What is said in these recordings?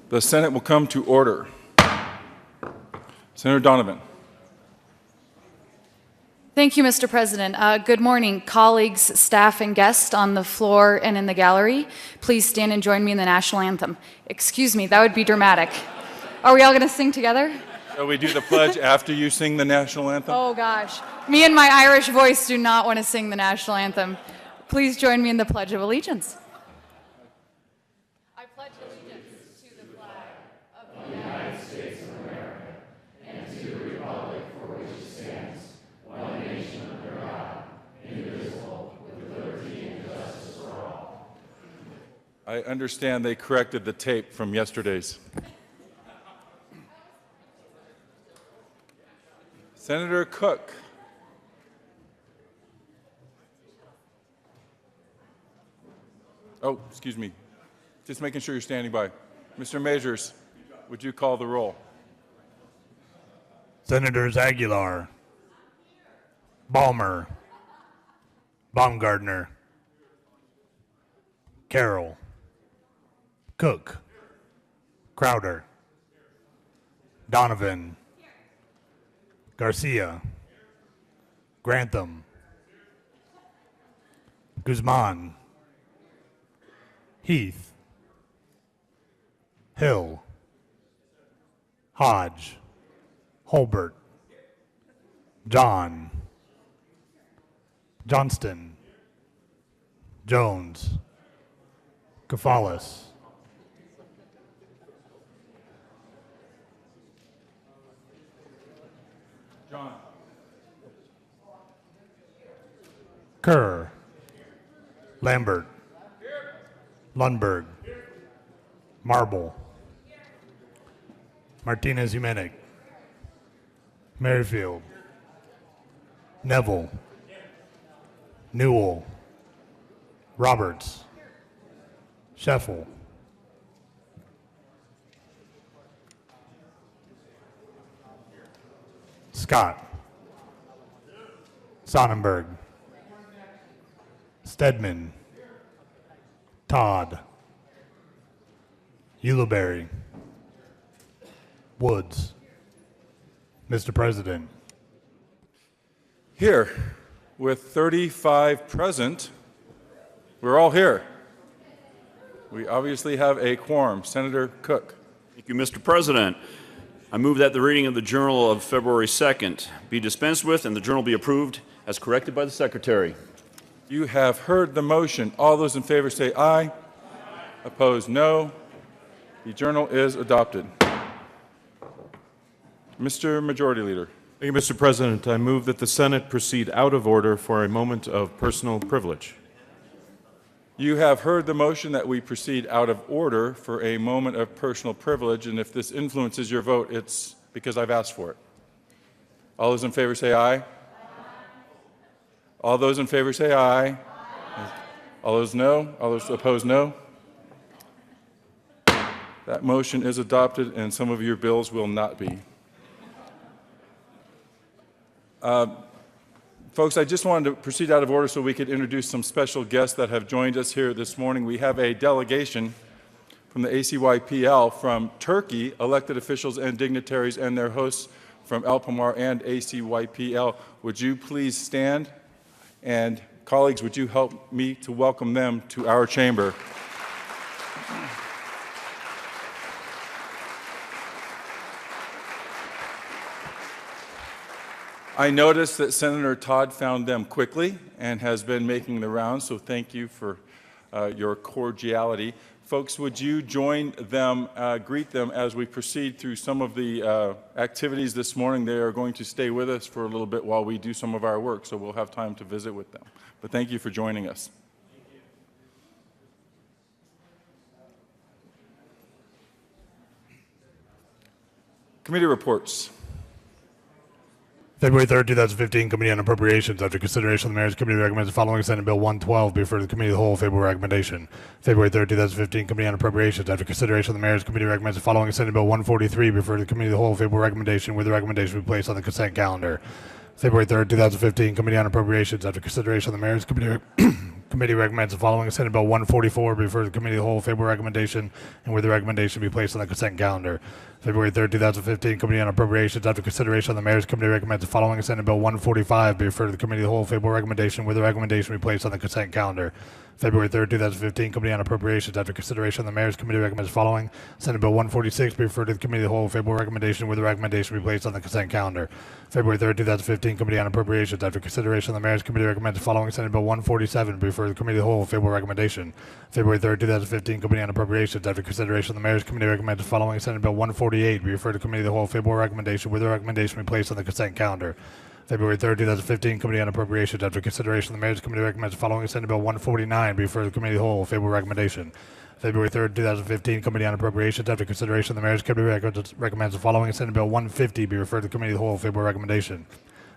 The Senate will come to order. Senator Donovan. Thank you, Mr. President. Good morning, colleagues, staff, and guests on the floor and in the gallery. Please stand and join me in the national anthem. Excuse me, that would be dramatic. Are we all going to sing together? Shall we do the pledge after you sing the national anthem? Oh, gosh. Me and my Irish voice do not want to sing the national anthem. Please join me in the Pledge of Allegiance. I pledge allegiance to the flag of the United States of America and to the republic for which it stands, one nation under God, indivisible, with liberty and justice for all. I understand they corrected the tape from yesterday's. Senator Cook. Oh, excuse me. Just making sure you're standing by. Mr. Measures, would you call the roll? Senators Aguilar, Balmer, Baumgartner, Carroll, Cook, Crowder, Donovan, Garcia, Grantham, Guzman, Heath, Hill, Hodge, Holbert, John, Johnston, Jones, Kafalis, John. Kerr, Lambert, Lundberg, Marble, Martinez Humenic, Merrifield, Neville, Newell, Roberts, Scheffel, Scott, Sonnenberg, Stedman, Todd, Ulibarri, Woods. Mr. President. Here, with 35 present, we're all here. We obviously have a quorum. Senator Cook. Thank you, Mr. President. I move that the reading of the Journal of February 2nd be dispensed with and the Journal be approved as corrected by the Secretary. You have heard the motion. All those in favor say aye. Opposed, no. The Journal is adopted. Mr. Majority Leader. Thank you, Mr. President. I move that the Senate proceed out of order for a moment of personal privilege. You have heard the motion that we proceed out of order for a moment of personal privilege, and if this influences your vote, it's because I've asked for it. All those in favor say aye. All those in favor say aye. All those no. All those opposed, no. That motion is adopted, and some of your bills will not be. Folks, I just wanted to proceed out of order so we could introduce some special guests that have joined us here this morning. We have a delegation from the ACYPL from Turkey, elected officials and dignitaries and their hosts from Alpamar and ACYPL. Would you please stand? And colleagues, would you help me to welcome them to our chamber? I noticed that Senator Todd found them quickly and has been making the rounds, so thank you for your cordiality. Folks, would you join them, greet them as we proceed through some of the activities this morning. They are going to stay with us for a little bit while we do some of our work, so we'll have time to visit with them. But thank you for joining us. Committee reports. February 3rd, 2015, Committee on Appropriations. After consideration, the Mayor's Committee recommends the following Senate Bill 112 be referred to the Committee of the Whole. Favorable recommendation. February 3rd, 2015, Committee on Appropriations. After consideration, the Mayor's Committee recommends the following Senate Bill 143 be referred to the Committee of the Whole. Favorable recommendation, with the recommendation be placed on the consent calendar. February 3rd, 2015, Committee on Appropriations. After consideration, the Mayor's Committee Committee recommends the following. Senate Bill 144 be referred to the Committee of the Whole, favorable recommendation, and with the recommendation be placed on the consent calendar. February 3rd, 2015, Committee on Appropriations. After consideration of the Mayor's Committee recommends the following. Senate Bill 145 be referred to the Committee of the Whole, favorable recommendation, with the recommendation be placed on the consent calendar. February 3rd, 2015, Committee on Appropriations. After consideration of the Mayor's Committee recommends the following. Senate Bill 146 be referred to the Committee of the Whole, favorable recommendation, with the recommendation be placed on the consent calendar. February 3rd, 2015, Committee on Appropriations. After consideration of the Mayor's Committee recommends the following. Senate Bill 147 be referred to the Committee of the Whole, favorable recommendation. February 3rd, 2015, Committee on Appropriations. After consideration of the Mayor's Committee recommends the following. Senate Bill 148 be referred to the Committee of the Whole, favorable recommendation, with the recommendation be placed on the consent calendar. February 3rd, 2015, Committee on Appropriations. After consideration of the Mayor's Committee recommends the following. Senate Bill 149 be referred to the Committee of the Whole, favorable recommendation. February 3rd, 2015, Committee on Appropriations. After consideration of the Mayor's Committee recommends the following. Senate Bill 150 be referred to the Committee of the Whole, favorable recommendation.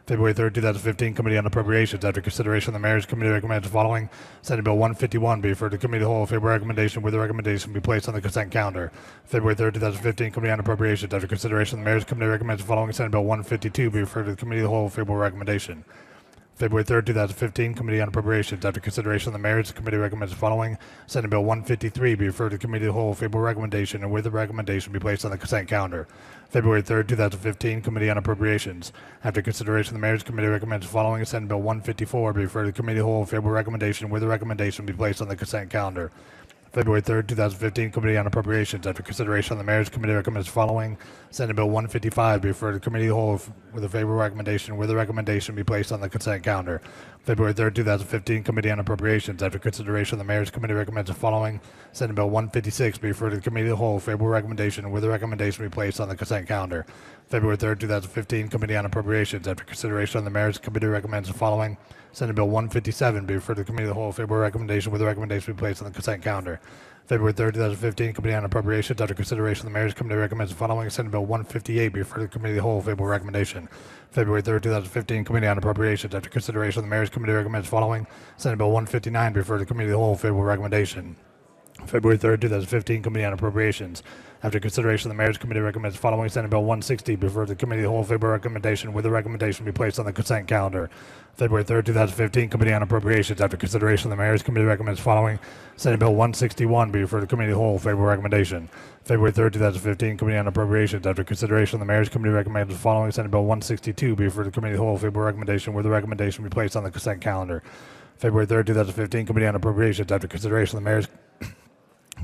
February 3rd, 2015, Committee on Appropriations. After consideration of the Mayor's Committee recommends the following. Senate Bill 151 be referred to the Committee of the Whole, favorable recommendation, with the recommendation be placed on the consent calendar. February 3rd, 2015, Committee on Appropriations. After consideration of the Mayor's Committee recommends the following. Senate Bill 152 be referred to the Committee of the Whole, favorable recommendation. February 3rd, 2015, Committee on Appropriations. After consideration of the Mayor's Committee recommends the following. Senate Bill 153 be referred to the Committee of the Whole, favorable recommendation, and with the recommendation be placed on the consent calendar. February 3rd, 2015, Committee on Appropriations. After consideration of the Mayor's Committee recommends the following. Senate Bill 154 be referred to the Committee of the Whole, favorable recommendation, with the recommendation be placed on the consent calendar. February 3rd, 2015, Committee on Appropriations. After consideration of the Mayor's Committee recommends the following. Senate Bill 155 be referred to the Committee of the Whole with a favorable recommendation, with the recommendation be placed on the consent calendar. February 3rd, 2015, Committee on Appropriations. After consideration of the Mayor's Committee recommends the following. Senate Bill 156 be referred to the Committee of the Whole, favorable recommendation, with the recommendation be placed on the consent calendar. February 3rd, 2015, Committee on Appropriations. After consideration of the Mayor's Committee recommends the following. Senate Bill 157 be referred to the Committee of the Whole, favorable recommendation, with the recommendation be placed on the consent calendar. February 3rd, 2015, Committee on Appropriations. After consideration of the Mayor's Committee recommends the following. Senate Bill 158 be referred to the Committee of the Whole, favorable recommendation. February 3rd, 2015, Committee on Appropriations. After consideration of the Mayor's Committee recommends the following. Senate Bill 159 be referred to the Committee of the Whole, favorable recommendation. February 3rd, 2015, Committee on Appropriations. After consideration of the Mayor's Committee recommends the following. Senate Bill 160 be referred to the Committee of the Whole, favorable recommendation, with the recommendation be placed on the consent calendar. February 3rd, 2015, Committee on Appropriations. After consideration of the Mayor's Committee recommends the following. Senate Bill 161 be referred to the Committee of the Whole, favorable recommendation. February 3rd, 2015, Committee on Appropriations. After consideration of the Mayor's Committee recommends the following. Senate Bill 162 be referred to the Committee of the Whole, favorable recommendation, with the recommendation be placed on the consent calendar. February 3rd, 2015, Committee on Appropriations. After consideration of the Mayor's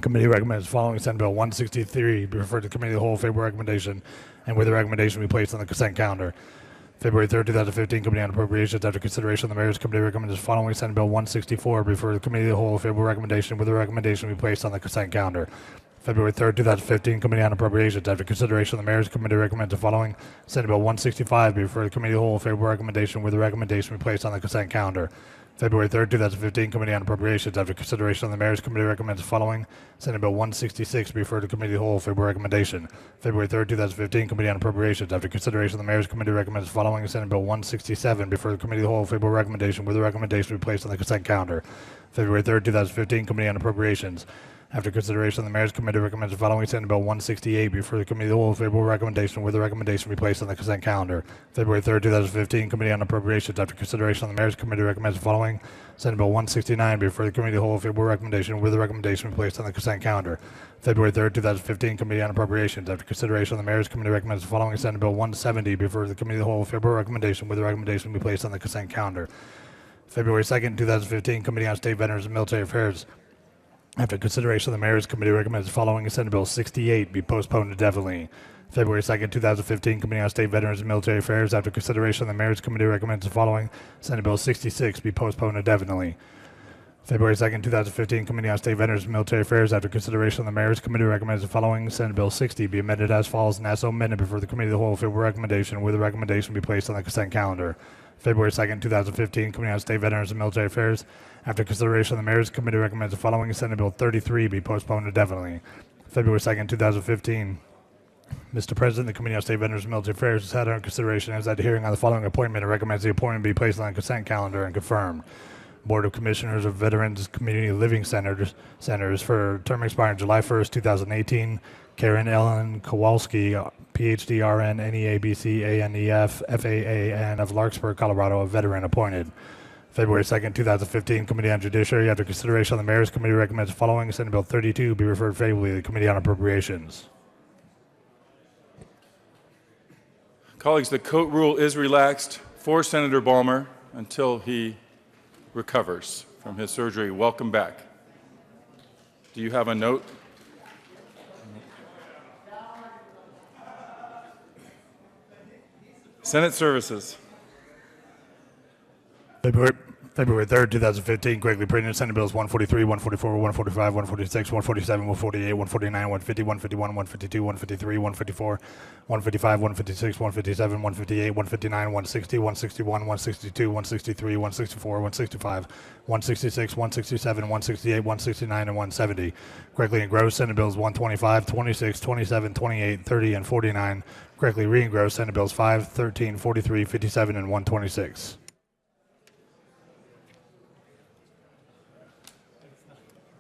Committee recommends the following. Senate Bill 163 be referred to the Committee of the Whole, favorable recommendation, and with the recommendation be placed on the consent calendar. February 3rd, 2015, Committee on Appropriations. After consideration of the Mayor's Committee recommends the following. Senate Bill 164 be referred to the Committee of the Whole, favorable recommendation, with the recommendation be placed on the consent calendar. February 3rd, 2015, Committee on Appropriations. After consideration of the Mayor's Committee recommends the following. Senate Bill 165 be referred to the Committee of the Whole, favorable recommendation, with the recommendation be placed on the consent calendar. February 3rd, 2015, Committee on Appropriations. After consideration of the Mayor's Committee recommends the following. Senate Bill 166 be referred to the Committee of the Whole, favorable recommendation. February 3rd, 2015, Committee on Appropriations. After consideration of the Mayor's Committee recommends the following. Senate Bill 167 be referred to the Committee of the Whole, favorable recommendation, with the recommendation be placed on the consent calendar. February 3rd, 2015, Committee on Appropriations. After consideration of the Mayor's Committee recommends the following. Senate Bill 168 be referred to the Committee of the Whole, favorable recommendation, with the recommendation be placed on the consent calendar. February 3rd, 2015, Committee on Appropriations. After consideration of the Mayor's Committee recommends the following. Senate Bill 169 be referred to the Committee of the Whole, favorable recommendation, with the recommendation be placed on the consent calendar. February 3rd, 2015, Committee on Appropriations. After consideration of the Mayor's Committee recommends the following. Senate Bill 170 be referred to the Committee of the Whole, favorable recommendation, with the recommendation be placed on the consent calendar. February 2nd, 2015, Committee on State Veterans and Military Affairs. After consideration of the Mayor's Committee recommends the following. Senate Bill 68 be postponed indefinitely. February 2nd, 2015, Committee on State Veterans and Military Affairs. After consideration of the Mayor's Committee recommends the following. Senate Bill 66 be postponed indefinitely. February 2nd, 2015, Committee on State Veterans and Military Affairs. After consideration of the Mayor's Committee recommends the following. Senate Bill 60 be amended as follows and as so amended before the Committee of the Whole, favorable recommendation, with the recommendation be placed on the consent calendar. February 2nd, 2015, Committee on State Veterans and Military Affairs. After consideration of the Mayor's Committee recommends the following. Senate Bill 33 be postponed indefinitely. February 2nd, 2015. Mr. President, the Committee on State Veterans and Military Affairs has had under consideration and has had a hearing on the following appointment and recommends the appointment be placed on the consent calendar and confirmed. Board of Commissioners of Veterans Community Living Centers for term expiring July 1st, 2018. Karen Ellen Kowalski, PhD, RN, NEABC, ANEF, FAAN of Larkspur, Colorado, a veteran appointed. February 2nd, 2015, Committee on Judiciary. After consideration on the Mayor's Committee recommends the following. Senate Bill 32 be referred favorably to the Committee on Appropriations. Colleagues, the coat rule is relaxed for Senator Balmer until he recovers from his surgery. Welcome back. Do you have a note? Senate Services. February 3rd, 2015, correctly printed. Senate Bills 143, 144, 145, 146, 147, 148, 149, 150, 151, 152, 153, 154, 155, 156, 157, 158, 159, 160, 161, 162, 163, 164, 165, 166, 167, 168, 169, and 170. Correctly engrossed, Senate Bills 125, 26, 27, 28, 30, and 49. Correctly re-engrossed, Senate Bills 5, 13, 43, 57, and 126.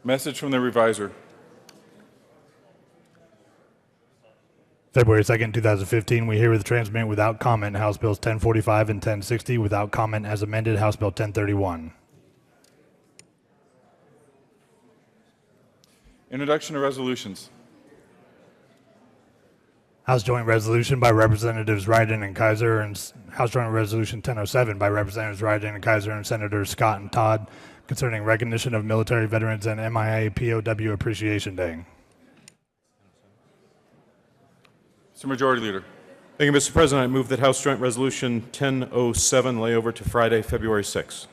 Message from the reviser. February 2nd, 2015, we herewith transmit without comment House Bills 1045 and 1060 without comment as amended House Bill 1031. Introduction of resolutions. House Joint Resolution by Representatives Ryden and Kaiser and House Joint Resolution 1007 by Representatives Ryden and Kaiser and Senators Scott and Todd concerning recognition of military veterans and MIA POW Appreciation Day. Mr. Majority Leader. Thank you, Mr. President. I move that House Joint Resolution 1007 lay over to Friday, February 6th.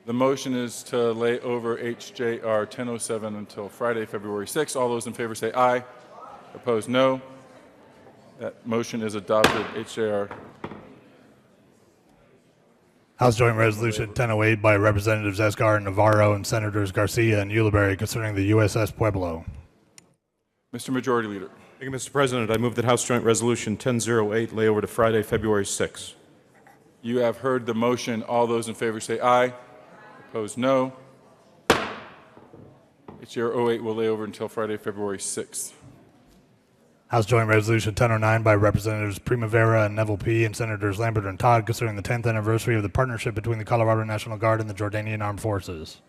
The motion is to lay over HJR 1007 until Friday, February 6th. All those in favor say aye. Opposed, no. That motion is adopted. HJR. House Joint Resolution 1008 by Representatives Esgar and Navarro and Senators Garcia and Ulibarri concerning the USS Pueblo. Mr. Majority Leader. Thank you, Mr. President. I move that House Joint Resolution 1008 lay over to Friday, February 6th. You have heard the motion. All those in favor say aye. Opposed, no. HJR 08 will lay over until Friday, February 6th. House Joint Resolution 1009 by Representatives Primavera and Neville P. and Senators Lambert and Todd concerning the 10th anniversary of the partnership between the Colorado National Guard and the Jordanian Armed Forces.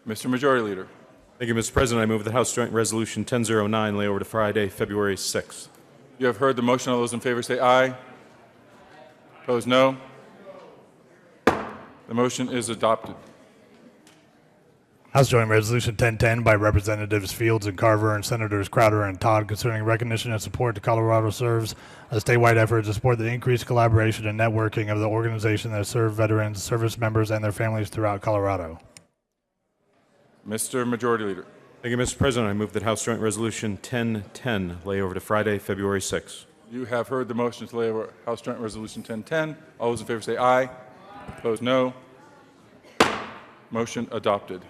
Mr. Majority Leader. Thank you, Mr. President. I move that House Joint Resolution 1009 lay over to Friday, February 6th. You have heard the motion. All those in favor say aye. Opposed, no. The motion is adopted. House Joint Resolution 1010 by Representatives Fields and Carver and Senators Crowder and Todd concerning recognition and support to Colorado serves a statewide effort to support the increased collaboration and networking of the organization that serve veterans, service members, and their families throughout Colorado. Mr. Majority Leader. Thank you, Mr. President. I move that House Joint Resolution 1010 lay over to Friday, February 6th. You have heard the motion to lay over House Joint Resolution 1010. All those in favor say aye. Opposed, no. Motion adopted.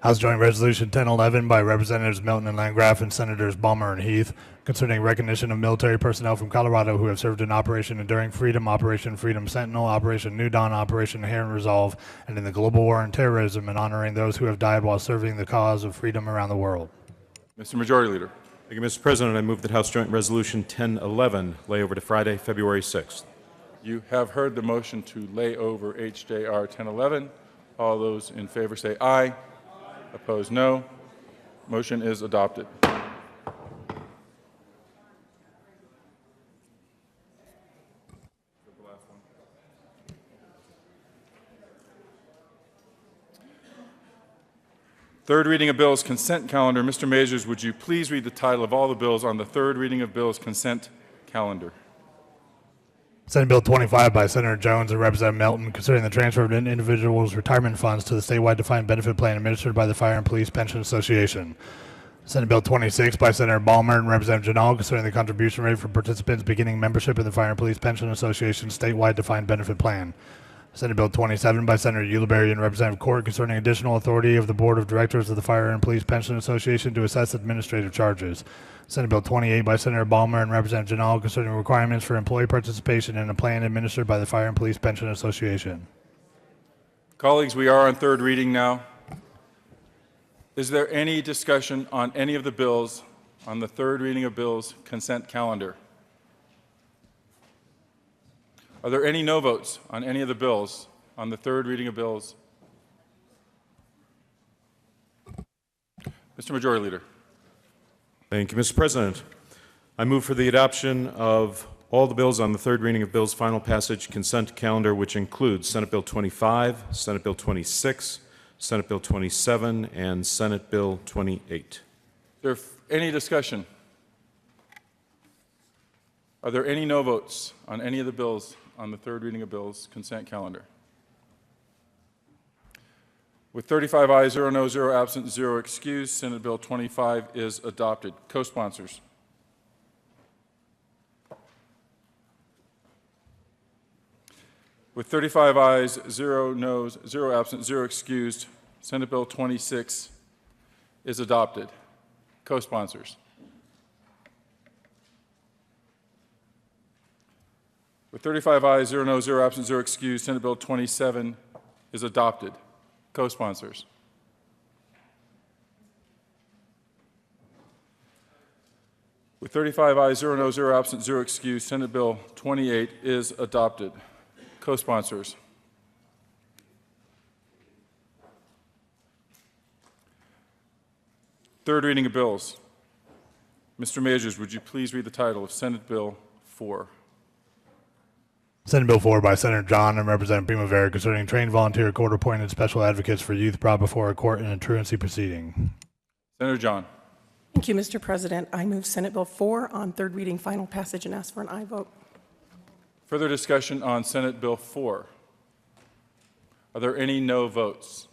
House Joint Resolution 1011 by Representatives Milton and Landgraf and Senators Balmer and Heath concerning recognition of military personnel from Colorado who have served in Operation Enduring Freedom, Operation Freedom Sentinel, Operation New Dawn, Operation Inherent Resolve, and in the global war on terrorism, and honoring those who have died while serving the cause of freedom around the world. Mr. Majority Leader. Thank you, Mr. President. I move that House Joint Resolution 1011 lay over to Friday, February 6th. You have heard the motion to lay over HJR 1011. All those in favor say aye. Opposed, no. Motion is adopted. Third reading of bills, consent calendar. Mr. Mazurs, would you please read the title of all the bills on the third reading of bills consent calendar? Senate Bill 25 by Senator Jones and Representative Melton concerning the transfer of individuals' retirement funds to the statewide defined benefit plan administered by the Fire and Police Pension Association. Senate Bill 26 by Senator Balmer and Representative Janal concerning the contribution rate for participants beginning membership in the Fire and Police Pension Association statewide defined benefit plan. Senate Bill 27 by Senator Ulibarri and Representative Court concerning additional authority of the Board of Directors of the Fire and Police Pension Association to assess administrative charges. Senate Bill 28 by Senator Balmer and Representative Janal concerning requirements for employee participation in a plan administered by the Fire and Police Pension Association. Colleagues, we are on third reading now. Is there any discussion on any of the bills on the third reading of bills consent calendar? Are there any no votes on any of the bills, on the third reading of bills? Mr. Majority Leader. Thank you, Mr. President. I move for the adoption of all the bills on the third reading of bills final passage consent calendar, which includes Senate Bill 25, Senate Bill 26, Senate Bill 27, and Senate Bill 28. Is there any discussion? Are there any no votes on any of the bills on the third reading of bills consent calendar? With 35 ayes, 0 no, 0 absent, 0 excused, Senate Bill 25 is adopted. Co-sponsors. With 35 ayes, 0 noes, 0 absent, 0 excused, Senate Bill 26 is adopted. Co-sponsors. With 35 ayes, 0 noes, 0 absent, 0 excused, Senate Bill 27 is adopted. Co-sponsors. With 35 ayes, 0 noes, 0 absent, 0 excused, Senate Bill 28 is adopted. Co-sponsors. Third reading of bills. Mr. Majors, would you please read the title of Senate Bill 4? Senate Bill 4 by Senator John and Representative Primavera concerning trained volunteer court-appointed special advocates for youth brought before a court in a truancy proceeding. Senator John. Thank you, Mr. President. I move Senate Bill 4 on third reading, final passage, and ask for an aye vote. Further discussion on Senate Bill 4. Are there any no votes?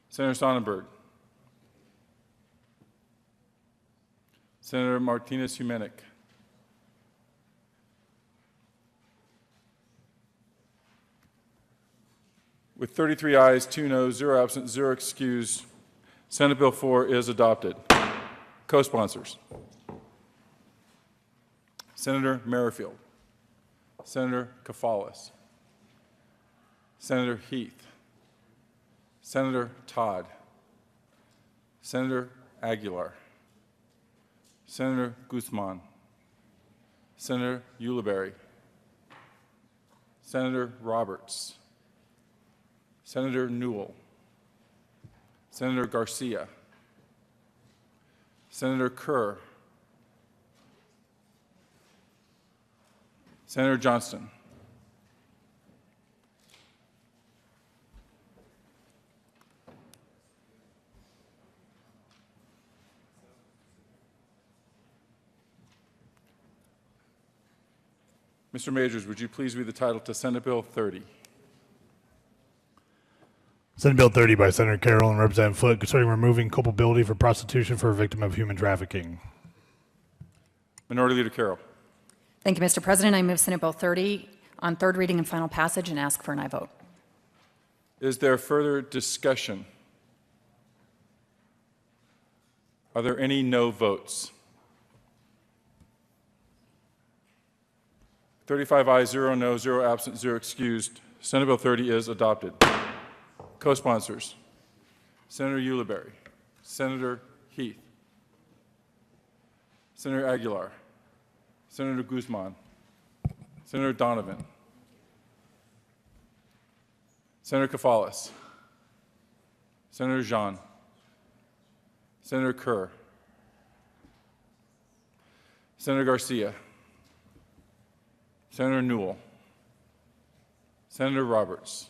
Senator Sonnenberg. Senator Martinez-Humenic. With 33 ayes, 2 noes, 0 absent, 0 excused, Senate Bill 4 is adopted. Co-sponsors. Senator Merrifield, Senator Kafalis, Senator Heath, Senator Todd, Senator Aguilar, Senator Guzman, Senator Ulibarri, Senator Roberts, Senator Newell, Senator Garcia, Senator Kerr, Senator Johnston. Mr. Majors, would you please read the title to Senate Bill 30? Senate Bill 30 by Senator Carroll and Representative Foote concerning removing culpability for prostitution for a victim of human trafficking. Minority Leader Carroll. Thank you, Mr. President. I move Senate Bill 30 on third reading and final passage and ask for an aye vote. Is there further discussion? Are there any no votes? 35 ayes, 0 no, 0 absent, 0 excused. Senate Bill 30 is adopted. Co-sponsors. Senator Ulibarri, Senator Heath, Senator Aguilar, Senator Guzman, Senator Donovan, Senator Kafalis, Senator Jean, Senator Kerr, Senator Garcia, Senator Newell, Senator Roberts,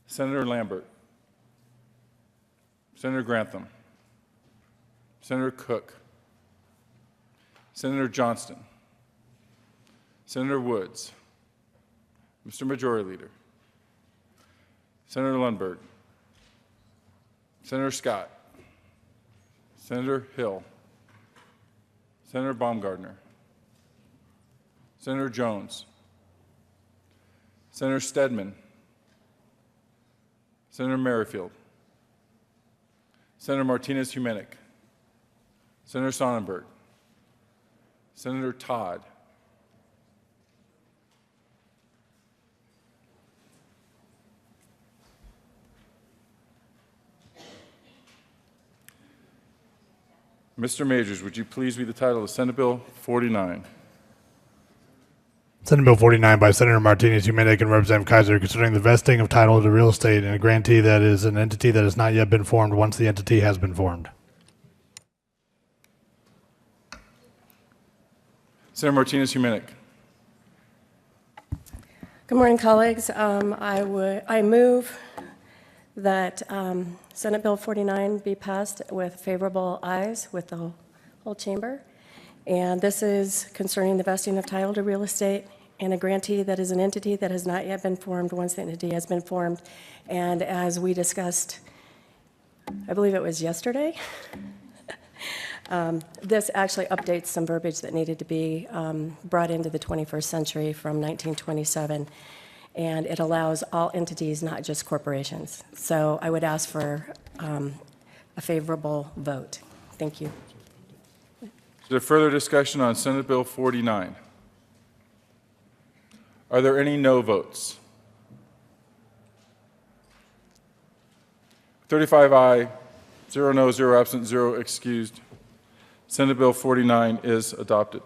Senator Lambert, Senator Grantham, Senator Cook, Senator Johnston, Senator Woods, Mr. Majority Leader, Senator Lundberg, Senator Scott, Senator Hill, Senator Baumgardner, Senator Jones, Senator Stedman, Senator Merrifield, Senator Martinez-Humenic, Senator Sonnenberg, Senator Todd, Mr. Majors, would you please read the title of Senate Bill 49? Senate Bill 49 by Senator Martinez, Humanic, and Representative Kaiser, concerning the vesting of title to real estate in a grantee that is an entity that has not yet been formed once the entity has been formed. Senator Martinez, Humanic. Good morning, colleagues. I move that Senate Bill 49 be passed with favorable ayes with the whole chamber. And this is concerning the vesting of title to real estate in a grantee that is an entity that has not yet been formed once the entity has been formed. And as we discussed, I believe it was yesterday, this actually updates some verbiage that needed to be brought into the 21st century from 1927. And it allows all entities, not just corporations. So I would ask for a favorable vote. Thank you. Is there further discussion on Senate Bill 49? Are there any no votes? 35 aye, 0 no, 0 absent, 0 excused. Senate Bill 49 is adopted.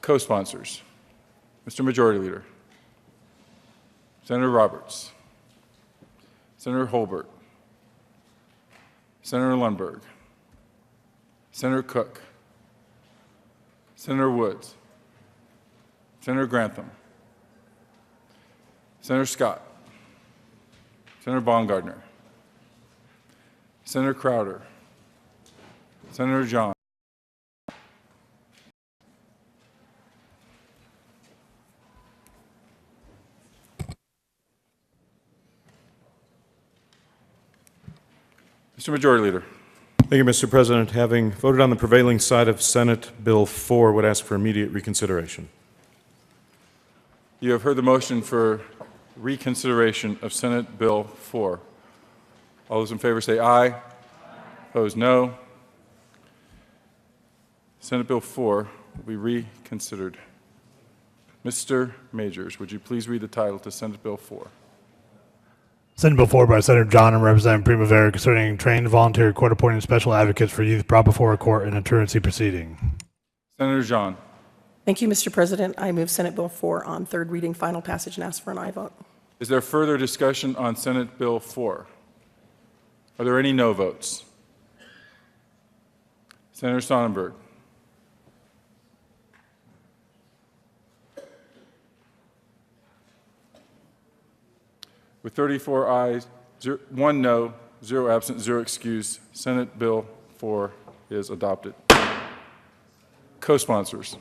Co-sponsors. Mr. Majority Leader. Senator Roberts. Senator Holbert. Senator Lundberg. Senator Cook. Senator Woods. Senator Grantham. Senator Scott. Senator Baumgardner. Senator Crowder. Senator John. Mr. Majority Leader. Thank you, Mr. President. Having voted on the prevailing side of Senate Bill 4, would ask for immediate reconsideration. You have heard the motion for reconsideration of Senate Bill 4. All those in favor say aye. Aye. Opposed, no. Senate Bill 4 will be reconsidered. Mr. Majors, would you please read the title to Senate Bill 4? Senate Bill 4 by Senator John and Representative Primavera, concerning trained volunteer court-appointed special advocates for youth brought before a court in a truancy proceeding. Senator John. Thank you, Mr. President. I move Senate Bill 4 on third reading, final passage, and ask for an aye vote. Is there further discussion on Senate Bill 4? Are there any no votes? Senator Sonnenberg. With 34 ayes, 1 no, 0 absent, 0 excused, Senate Bill 4 is adopted. Co-sponsors.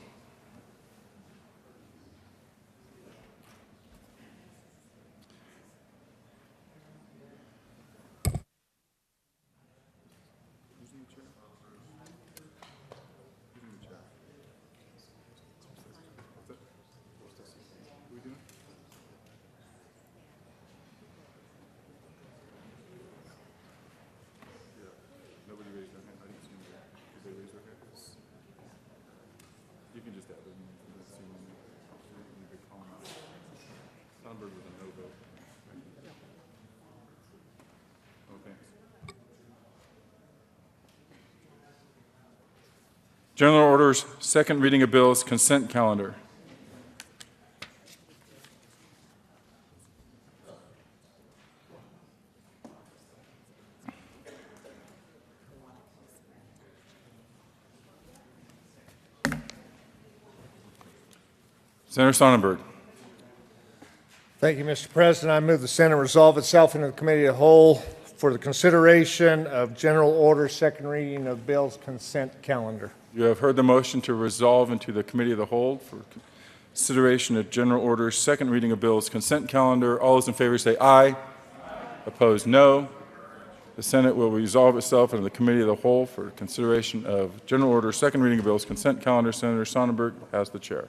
You can just add it. You could call him out. Sonnenberg with a no vote. Oh, thanks. General orders, second reading of bills, consent calendar. Senator Sonnenberg. Thank you, Mr. President. I move the Senate resolve itself into the Committee of the Whole for the consideration of general order, second reading of bills, consent calendar. You have heard the motion to resolve into the Committee of the Whole for consideration of general orders, second reading of bills, consent calendar. All those in favor say aye. Aye. Opposed, no. The Senate will resolve itself into the Committee of the Whole for consideration of general orders, second reading of bills, consent calendar. Senator Sonnenberg has the chair.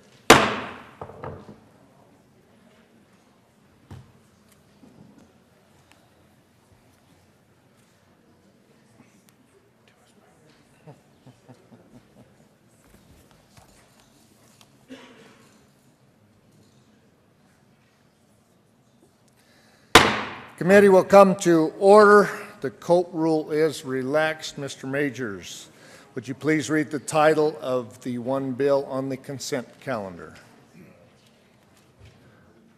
Committee will come to order. The Cope rule is relaxed. Mr. Majors, would you please read the title of the one bill on the consent calendar?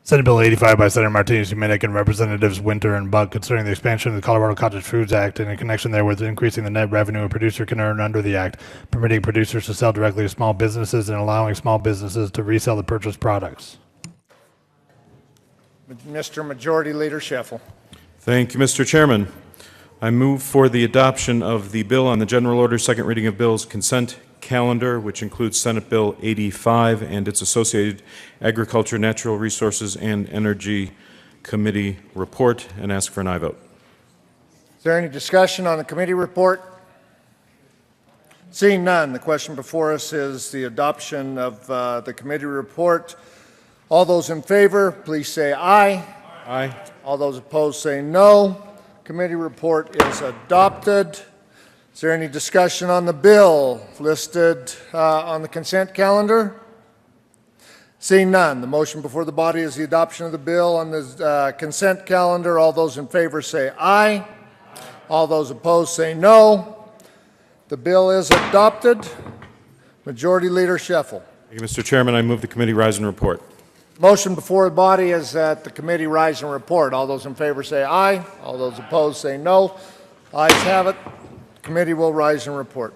Senate Bill 85 by Senator Martinez Huminick and Representatives Winter and Buck concerning the expansion of the Colorado Cottage Foods Act and in connection therewith increasing the net revenue a producer can earn under the act, permitting producers to sell directly to small businesses and allowing small businesses to resell the purchased products. Mr. Majority Leader Scheffel. Thank you, Mr. Chairman. I move for the adoption of the bill on the general order, second reading of bills consent calendar, which includes Senate Bill 85 and its associated Agriculture, Natural Resources, and Energy Committee report, and ask for an aye vote. Is there any discussion on the committee report? Seeing none, the question before us is the adoption of the committee report. All those in favor, please say aye. Aye. All those opposed say no. Committee report is adopted. Is there any discussion on the bill listed on the consent calendar? Seeing none, the motion before the body is the adoption of the bill on the consent calendar. All those in favor say aye. All those opposed say no. The bill is adopted. Majority Leader Scheffel. Thank you, Mr. Chairman. I move the committee rise and report. Motion before the body is that the committee rise and report. All those in favor say aye. All those opposed say no. Ayes have it. Committee will rise and report.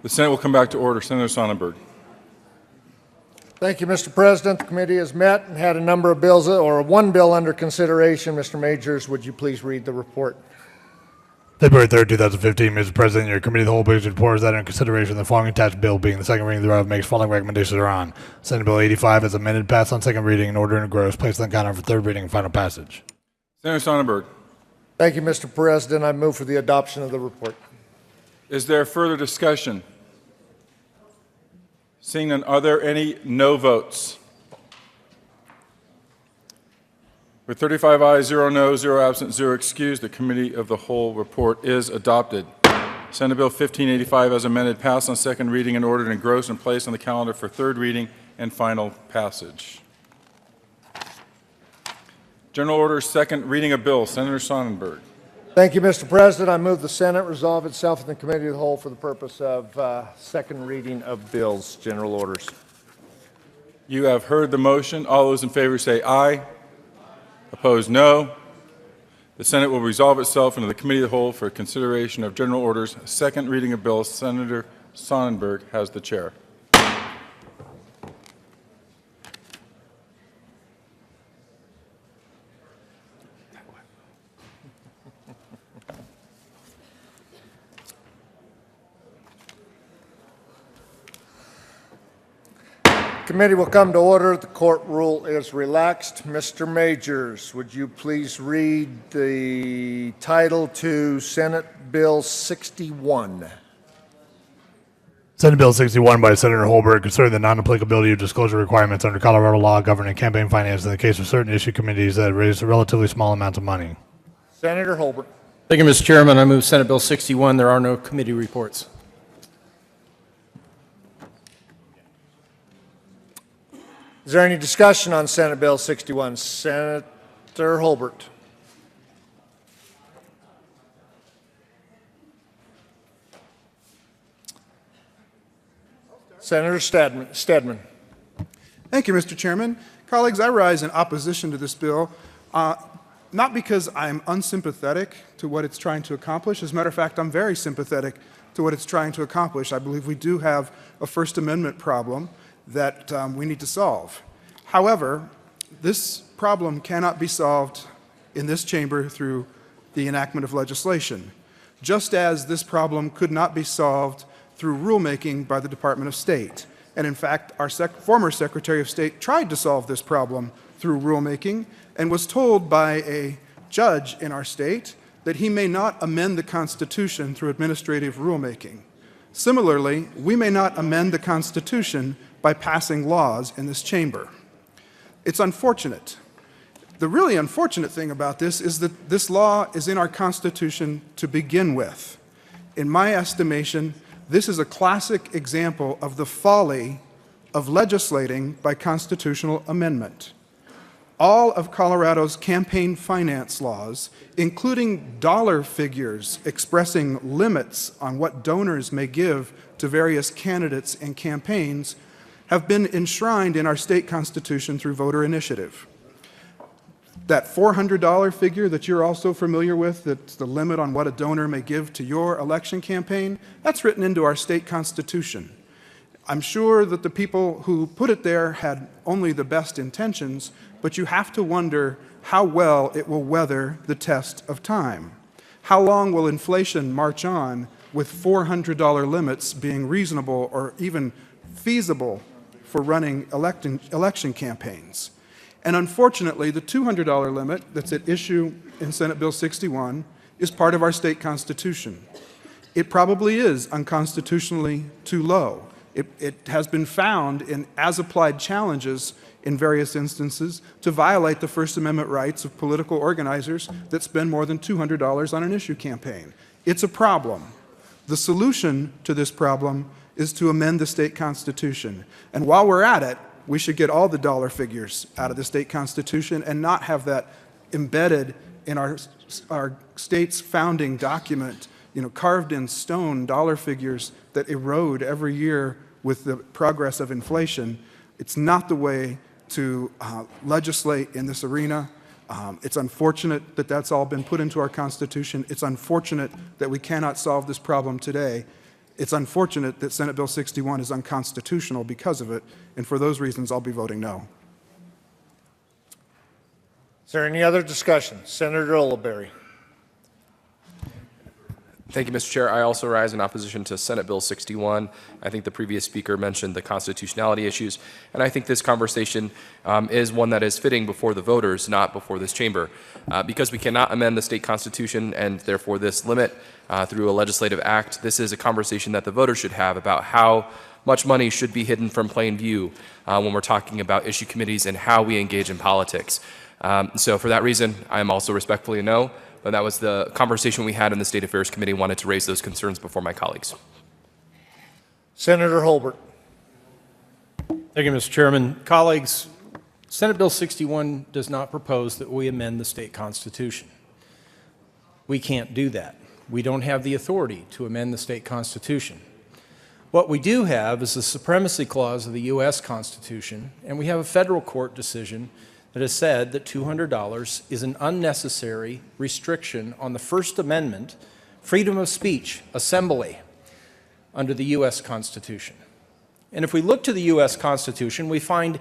The Senate will come back to order. Senator Sonnenberg. Thank you, Mr. President. The committee has met and had a number of bills, or one bill under consideration. Mr. Majors, would you please read the report? February 3rd, 2015, Mr. President, your committee of the whole bill reports that in consideration of the following attached bill being the second reading thereof makes following recommendations are on. Senate Bill 85 as amended, passed on second reading in order and gross, placed on the counter for third reading and final passage. Senator Sonnenberg. Thank you, Mr. President. I move for the adoption of the report. Is there further discussion? Seeing none, are there any no votes? With 35 ayes, 0 noes, 0 absent, 0 excused, the Committee of the Whole report is adopted. Senate Bill 1585 as amended passed on second reading and ordered engrossed and placed on the calendar for third reading and final passage. General Order, second reading of bill. Senator Sonnenberg. Thank you, Mr. President. I move the Senate resolve itself in the Committee of the Whole for the purpose of second reading of bills, general orders. You have heard the motion. All those in favor say aye. Opposed, no. The Senate will resolve itself into the Committee of the Whole for consideration of general orders. Second reading of bills. Senator Sonnenberg has the chair. Committee will come to order. The court rule is relaxed. Mr. Majors, would you please read the title to Senate Bill 61? Senate Bill 61 by Senator Holberg concerning the non-applicability of disclosure requirements under Colorado law governing campaign finance in the case of certain issue committees that raise relatively small amounts of money. Senator Holbert. Thank you, Mr. Chairman. I move Senate Bill 61. There are no committee reports. Is there any discussion on Senate Bill 61? Senator Holbert. Senator Stedman. Thank you, Mr. Chairman. Colleagues, I rise in opposition to this bill, not because I'm unsympathetic to what it's trying to accomplish. As a matter of fact, I'm very sympathetic to what it's trying to accomplish. I believe we do have a First Amendment problem that we need to solve. However, this problem cannot be solved in this chamber through the enactment of legislation, just as this problem could not be solved through rulemaking by the Department of State. And in fact, our former Secretary of State tried to solve this problem through rulemaking and was told by a judge in our state that he may not amend the Constitution through administrative rulemaking. Similarly, we may not amend the Constitution by passing laws in this chamber. It's unfortunate. The really unfortunate thing about this is that this law is in our Constitution to begin with. In my estimation, this is a classic example of the folly of legislating by constitutional amendment. all of Colorado's campaign finance laws, including dollar figures expressing limits on what donors may give to various candidates and campaigns, have been enshrined in our state constitution through voter initiative. That $400 figure that you're also familiar with, that's the limit on what a donor may give to your election campaign, that's written into our state constitution. I'm sure that the people who put it there had only the best intentions, but you have to wonder how well it will weather the test of time. How long will inflation march on with $400 limits being reasonable or even feasible for running election campaigns? And unfortunately, the $200 limit that's at issue in Senate Bill 61 is part of our state constitution. It probably is unconstitutionally too low. It has been found in as-applied challenges in various instances to violate the First Amendment rights of political organizers that spend more than $200 on an issue campaign. It's a problem. The solution to this problem is to amend the state constitution. And while we're at it, we should get all the dollar figures out of the state constitution and not have that embedded in our state's founding document, carved in stone dollar figures that erode every year with the progress of inflation. It's not the way to legislate in this arena. It's unfortunate that that's all been put into our Constitution. It's unfortunate that we cannot solve this problem today. It's unfortunate that Senate Bill 61 is unconstitutional because of it, and for those reasons, I'll be voting no. Is there any other discussion? Senator Ulibarri. Thank you, Mr. Chair. I also rise in opposition to Senate Bill 61. I think the previous speaker mentioned the constitutionality issues, and I think this conversation is one that is fitting before the voters, not before this chamber. Because we cannot amend the state constitution and therefore this limit through a legislative act, this is a conversation that the voters should have about how much money should be hidden from plain view when we're talking about issue committees and how we engage in politics. So for that reason, I am also respectfully a no. But that was the conversation we had in the State Affairs Committee. Wanted to raise those concerns before my colleagues. Senator Holbert. Thank you, Mr. Chairman. Colleagues, Senate Bill 61 does not propose that we amend the state constitution. We can't do that. We don't have the authority to amend the state constitution. What we do have is the supremacy clause of the U.S. Constitution, and we have a federal court decision that has said that $200 is an unnecessary restriction on the First Amendment, freedom of speech, assembly, under the U.S. Constitution. And if we look to the U.S. Constitution, we find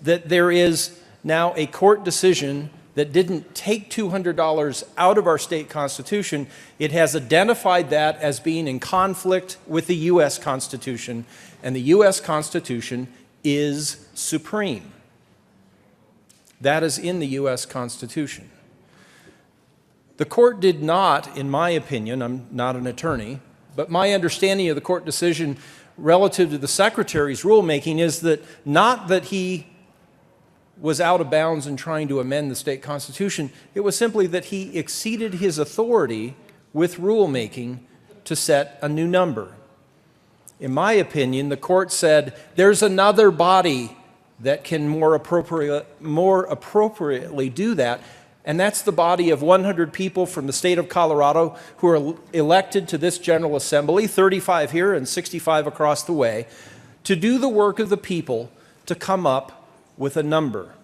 that there is now a court decision that didn't take $200 out of our state constitution. It has identified that as being in conflict with the U.S. Constitution, and the U.S. Constitution is supreme. That is in the U.S. Constitution. The court did not, in my opinion, I'm not an attorney, but my understanding of the court decision relative to the Secretary's rulemaking is that not that he was out of bounds in trying to amend the state constitution, it was simply that he exceeded his authority with rulemaking to set a new number. In my opinion, the court said there's another body that can more appropriately do that, and that's the body of 100 people from the state of Colorado who are elected to this General Assembly, 35 here and 65 across the way, to do the work of the people to come up with a number.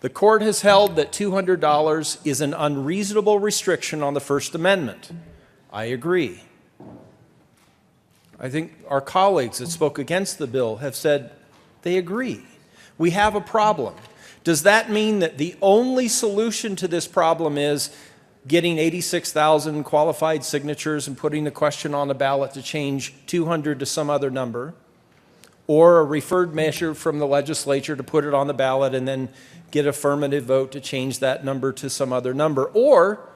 The court has held that $200 is an unreasonable restriction on the First Amendment. I agree. I think our colleagues that spoke against the bill have said they agree. We have a problem. Does that mean that the only solution to this problem is getting 86,000 qualified signatures and putting the question on the ballot to change 200 to some other number? Or a referred measure from the legislature to put it on the ballot and then get affirmative vote to change that number to some other number? Or,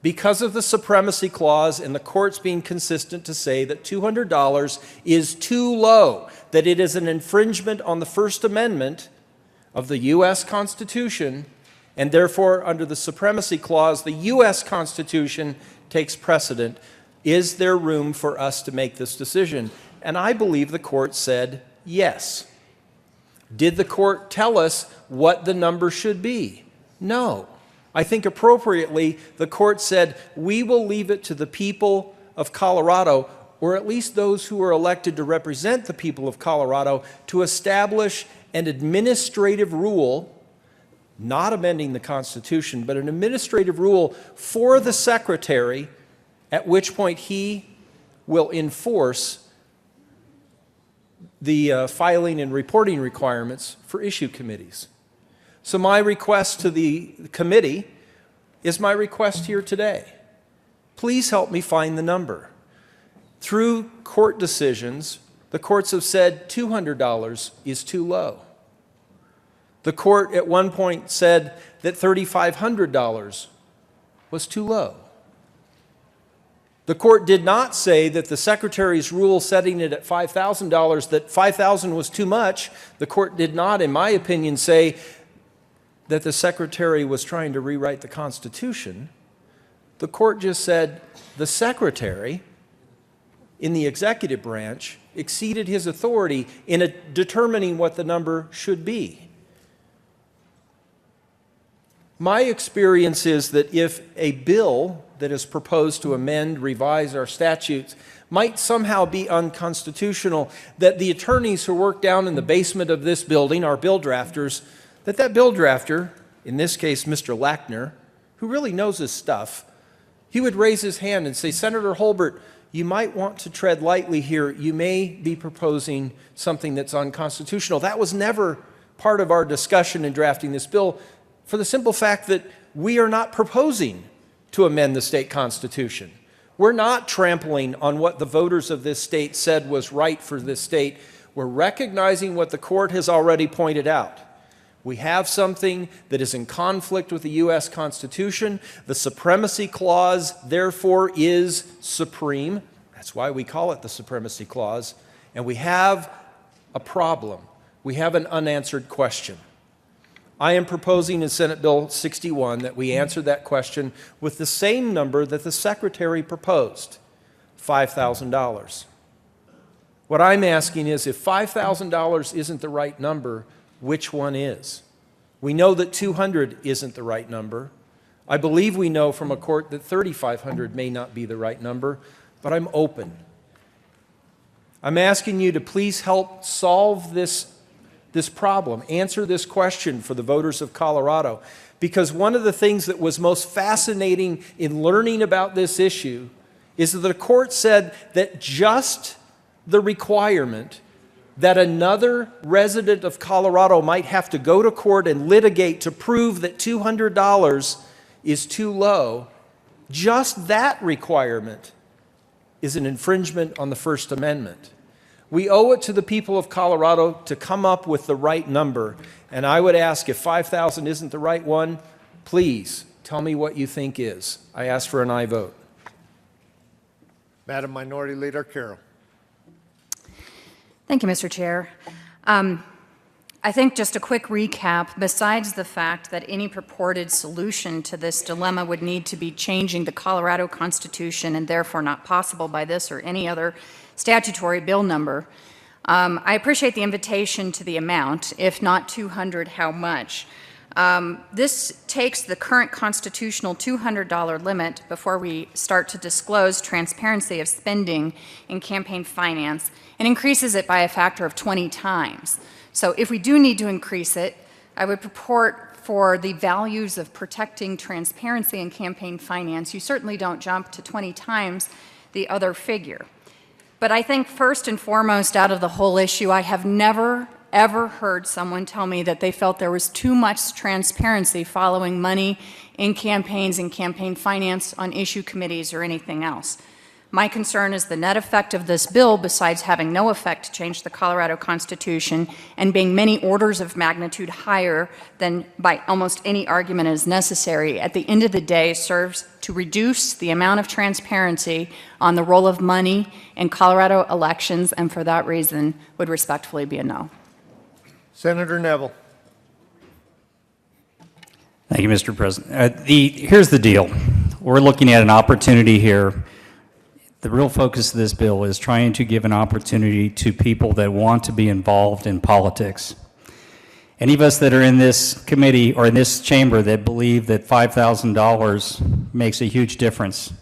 because of the supremacy clause and the courts being consistent to say that $200 is too low, that it is an infringement on the First Amendment of the U.S. Constitution, and therefore under the supremacy clause, the U.S. Constitution takes precedent, is there room for us to make this decision? And I believe the court said yes. Did the court tell us what the number should be? No. I think appropriately, the court said, we will leave it to the people of Colorado, or at least those who are elected to represent the people of Colorado, to establish an administrative rule, not amending the Constitution, but an administrative rule for the Secretary, at which point he will enforce the filing and reporting requirements for issue committees. So my request to the committee is my request here today. Please help me find the number. Through court decisions, the courts have said $200 is too low. The court at one point said that $3,500 was too low. The court did not say that the Secretary's rule setting it at $5,000, that $5,000 was too much. The court did not, in my opinion, say that the Secretary was trying to rewrite the Constitution. The court just said the Secretary in the executive branch exceeded his authority in determining what the number should be. My experience is that if a bill that is proposed to amend, revise our statutes might somehow be unconstitutional, that the attorneys who work down in the basement of this building, our bill drafters, that bill drafter, in this case Mr. Lackner, who really knows his stuff, he would raise his hand and say, Senator Holbert, you might want to tread lightly here. You may be proposing something that's unconstitutional. That was never part of our discussion in drafting this bill, for the simple fact that we are not proposing to amend the state constitution. We're not trampling on what the voters of this state said was right for this state. We're recognizing what the court has already pointed out. We have something that is in conflict with the U.S. Constitution. The Supremacy Clause, therefore, is supreme. That's why we call it the Supremacy Clause. And we have a problem. We have an unanswered question. I am proposing in Senate Bill 61 that we answer that question with the same number that the Secretary proposed, $5,000. What I'm asking is, if $5,000 isn't the right number, which one is? We know that 200 isn't the right number. I believe we know from a court that 3,500 may not be the right number, but I'm open. I'm asking you to please help solve this problem, answer this question for the voters of Colorado, because one of the things that was most fascinating in learning about this issue is that the court said that just the requirement that another resident of Colorado might have to go to court and litigate to prove that $200 is too low, just that requirement is an infringement on the First Amendment. We owe it to the people of Colorado to come up with the right number. And I would ask, if 5,000 isn't the right one, please tell me what you think is. I ask for an aye vote. Madam Minority Leader Carroll. Thank you, Mr. Chair. I think just a quick recap, besides the fact that any purported solution to this dilemma would need to be changing the Colorado Constitution and therefore not possible by this or any other statutory bill number, I appreciate the invitation to the amount. If not 200, how much? This takes the current constitutional $200 limit before we start to disclose transparency of spending in campaign finance and increases it by a factor of 20 times. So if we do need to increase it, I would purport for the values of protecting transparency in campaign finance, you certainly don't jump to 20 times the other figure. But I think first and foremost out of the whole issue, I have never, ever heard someone tell me that they felt there was too much transparency following money in campaigns and campaign finance on issue committees or anything else. My concern is the net effect of this bill, besides having no effect to change the Colorado Constitution and being many orders of magnitude higher than by almost any argument is necessary, at the end of the day serves to reduce the amount of transparency on the role of money in Colorado elections, and for that reason would respectfully be a no. Senator Neville. Thank you, Mr. President. Here's the deal. We're looking at an opportunity here. The real focus of this bill is trying to give an opportunity to people that want to be involved in politics. Any of us that are in this committee or in this chamber that believe that $5,000 makes a huge difference,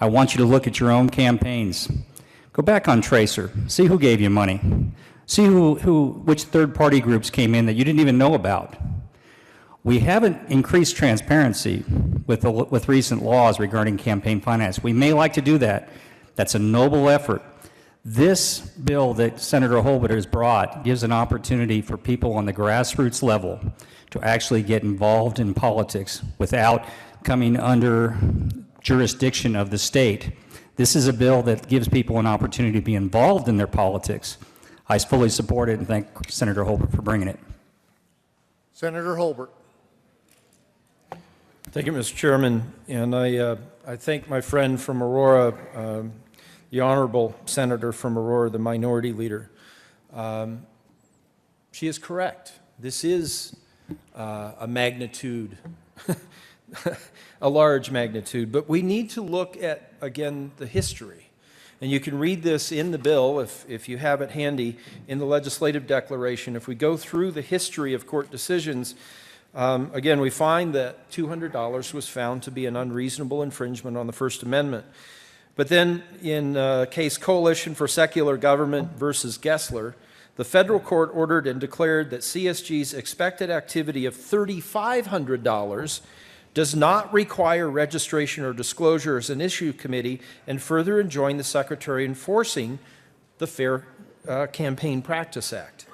I want you to look at your own campaigns. Go back on Tracer, see who gave you money. See which third-party groups came in that you didn't even know about. We haven't increased transparency with recent laws regarding campaign finance. We may like to do that. That's a noble effort. This bill that Senator Holbert has brought gives an opportunity for people on the grassroots level to actually get involved in politics without coming under jurisdiction of the state. This is a bill that gives people an opportunity to be involved in their politics. I fully support it and thank Senator Holbert for bringing it. Senator Holbert. Thank you, Mr. Chairman. And I thank my friend from Aurora, the Honorable Senator from Aurora, the Minority Leader. She is correct. This is a magnitude, a large magnitude, but we need to look at, again, the history. And you can read this in the bill, if you have it handy, in the legislative declaration. If we go through the history of court decisions, again, we find that $200 was found to be an unreasonable infringement on the First Amendment. But then in case Coalition for Secular Government versus Gessler, the federal court ordered and declared that CSG's expected activity of $3,500 does not require registration or disclosure as an issue committee, and further enjoined the Secretary enforcing the Fair Campaign Practice Act.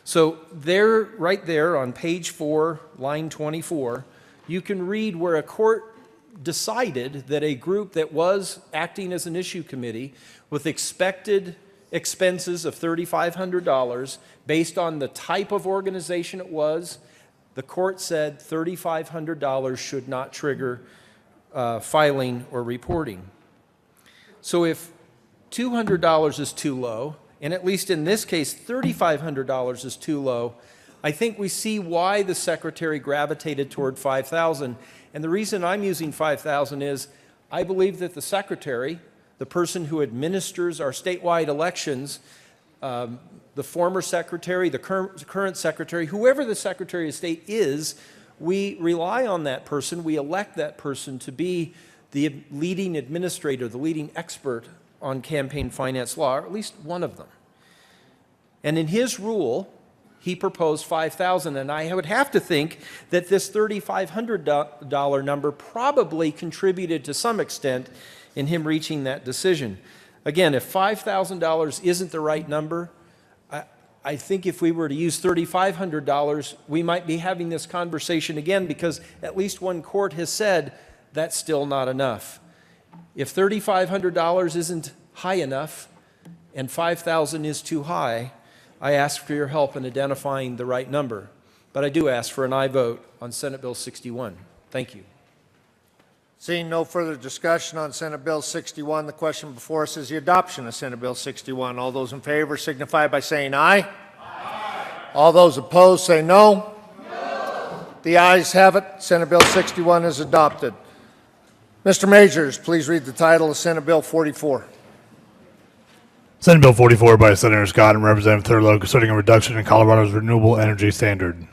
So there, right there on page 4, line 24, you can read where a court decided that a group that was acting as an issue committee with expected expenses of $3,500 based on the type of organization it was, the court said $3,500 should not trigger filing or reporting. So if $200 is too low, and at least in this case $3,500 is too low, I think we see why the Secretary gravitated toward $5,000. And the reason I'm using $5,000 is I believe that the Secretary, the person who administers our statewide elections, the former secretary, the current secretary, whoever the Secretary of State is, we rely on that person. We elect that person to be the leading administrator, the leading expert on campaign finance law, or at least one of them. And in his rule, he proposed $5,000, and I would have to think that this $3,500 number probably contributed to some extent in him reaching that decision. Again, if $5,000 isn't the right number, I think if we were to use $3,500, we might be having this conversation again, because at least one court has said that's still not enough. If $3,500 isn't high enough and $5,000 is too high, I ask for your help in identifying the right number. But I do ask for an aye vote on Senate Bill 61. Thank you. Seeing no further discussion on Senate Bill 61, the question before us is the adoption of Senate Bill 61. All those in favor signify by saying aye. Aye. All those opposed say no. No. The ayes have it. Senate Bill 61 is adopted. Mr. Majors, please read the title of Senate Bill 44. Senate Bill 44 by Senator Scott and Representative Thurlow concerning a reduction in Colorado's renewable energy standard.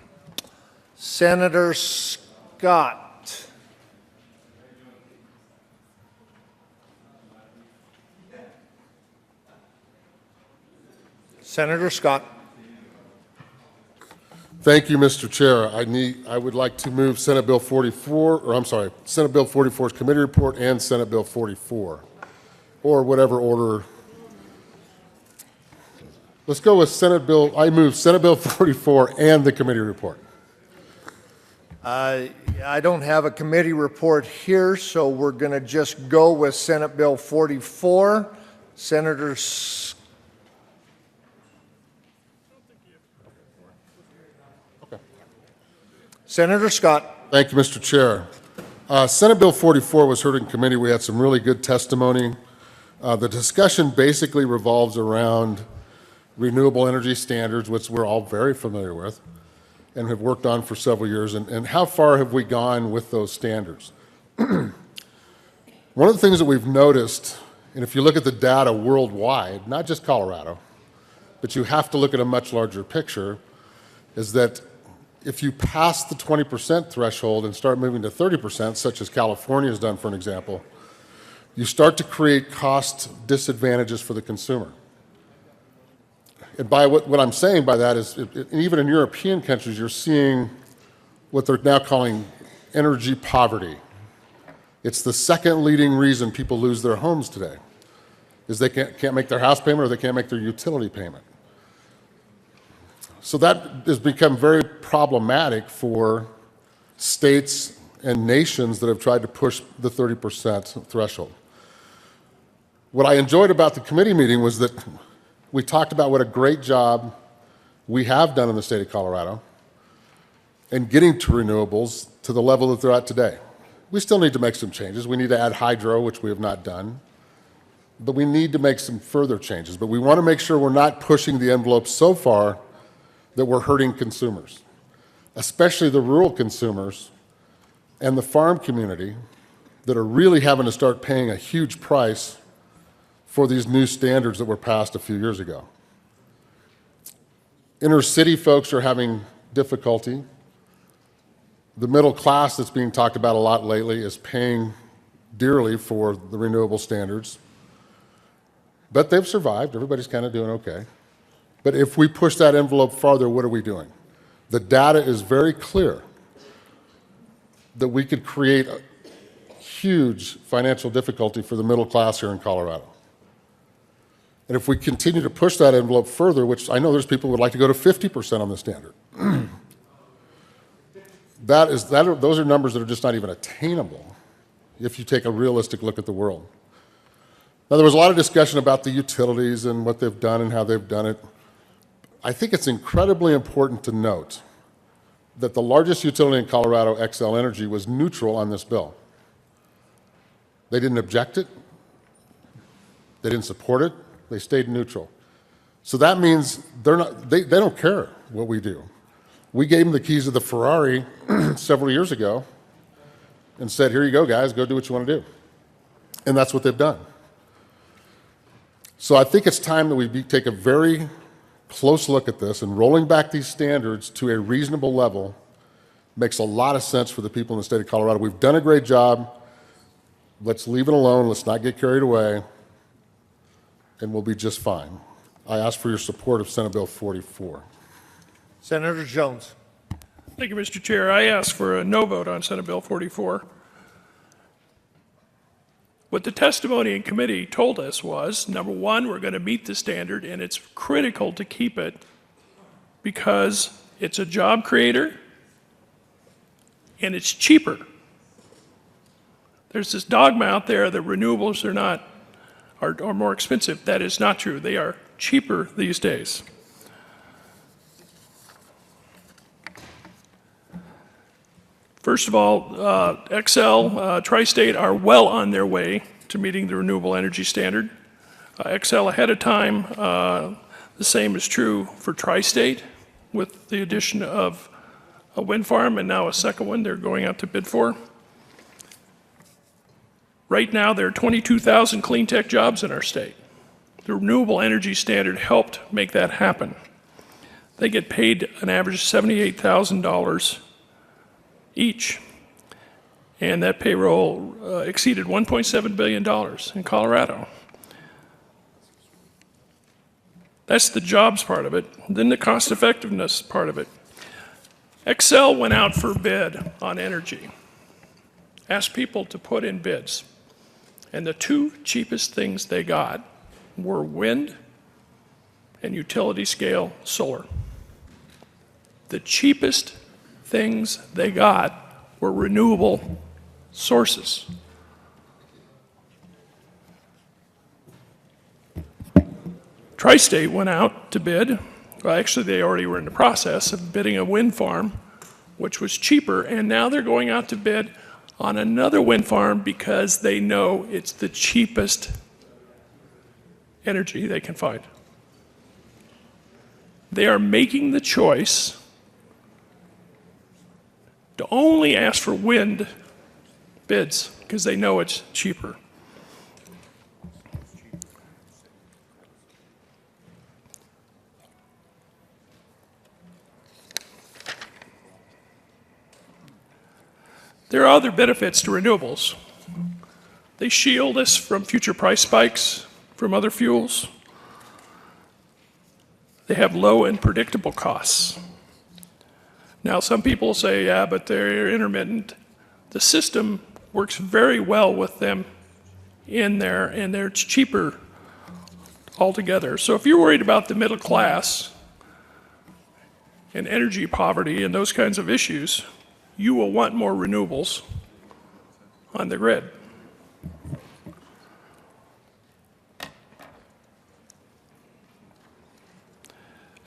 Senator Scott. Senator Scott. Thank you, Mr. Chair. I would like to move Senate Bill 44, Senate Bill 44's committee report and Senate Bill 44, or whatever order. Let's go with Senate Bill. I move Senate Bill 44 and the committee report. I don't have a committee report here, so we're going to just go with Senate Bill 44. Senator Senator Scott. Thank you, Mr. Chair. Senate Bill 44 was heard in committee. We had some really good testimony. The discussion basically revolves around renewable energy standards, which we're all very familiar with and have worked on for several years, and how far have we gone with those standards. One of the things that we've noticed, and if you look at the data worldwide, not just Colorado, but you have to look at a much larger picture, is that if you pass the 20% threshold and start moving to 30%, such as California has done, for an example, you start to create cost disadvantages for the consumer. And by what I'm saying by that is, even in European countries, you're seeing what they're now calling energy poverty. It's the second leading reason people lose their homes today, is they can't make their house payment or they can't make their utility payment. So that has become very problematic for states and nations that have tried to push the 30% threshold. What I enjoyed about the committee meeting was that we talked about what a great job we have done in the state of Colorado in getting to renewables to the level that they're at today. We still need to make some changes. We need to add hydro, which we have not done. But we need to make some further changes. But we want to make sure we're not pushing the envelope so far that we're hurting consumers, especially the rural consumers and the farm community that are really having to start paying a huge price for these new standards that were passed a few years ago. Inner city folks are having difficulty. The middle class that's being talked about a lot lately is paying dearly for the renewable standards. But they've survived. Everybody's kind of doing okay. But if we push that envelope farther, what are we doing? The data is very clear that we could create a huge financial difficulty for the middle class here in Colorado. And if we continue to push that envelope further, which I know there's people who would like to go to 50% on the standard, those are numbers that are just not even attainable if you take a realistic look at the world. Now, there was a lot of discussion about the utilities and what they've done and how they've done it. I think it's incredibly important to note that the largest utility in Colorado, Xcel Energy, was neutral on this bill. They didn't object it. They didn't support it. They stayed neutral. So that means they don't care what we do. We gave them the keys of the Ferrari several years ago and said, here you go, guys, go do what you want to do. And that's what they've done. So I think it's time that we take a very close look at this, and rolling back these standards to a reasonable level makes a lot of sense for the people in the state of Colorado. We've done a great job. Let's leave it alone. Let's not get carried away, and we'll be just fine. I ask for your support of Senate Bill 44. Senator Jones. Thank you, Mr. Chair. I ask for a no vote on Senate Bill 44. What the testimony in committee told us was, number one, we're going to meet the standard, and it's critical to keep it because it's a job creator and it's cheaper. There's this dogma out there that renewables are more expensive. That is not true. They are cheaper these days. First of all, Xcel, Tri-State are well on their way to meeting the renewable energy standard. Xcel ahead of time. The same is true for Tri-State with the addition of a wind farm and now a second one they're going out to bid for. Right now, there are 22,000 clean tech jobs in our state. The renewable energy standard helped make that happen. They get paid an average of $78,000 each. And that payroll exceeded $1.7 billion in Colorado. That's the jobs part of it. Then the cost effectiveness part of it. Xcel went out for bid on energy, asked people to put in bids. And the two cheapest things they got were wind and utility scale solar. The cheapest things they got were renewable sources. Tri-State went out to bid. Well, actually, they already were in the process of bidding a wind farm, which was cheaper, and now they're going out to bid on another wind farm because they know it's the cheapest energy they can find. They are making the choice to only ask for wind bids because they know it's cheaper. There are other benefits to renewables. They shield us from future price spikes from other fuels. They have low and predictable costs. Now, some people say, yeah, but they're intermittent. The system works very well with them in there, and they're cheaper altogether. So if you're worried about the middle class and energy poverty and those kinds of issues, you will want more renewables on the grid.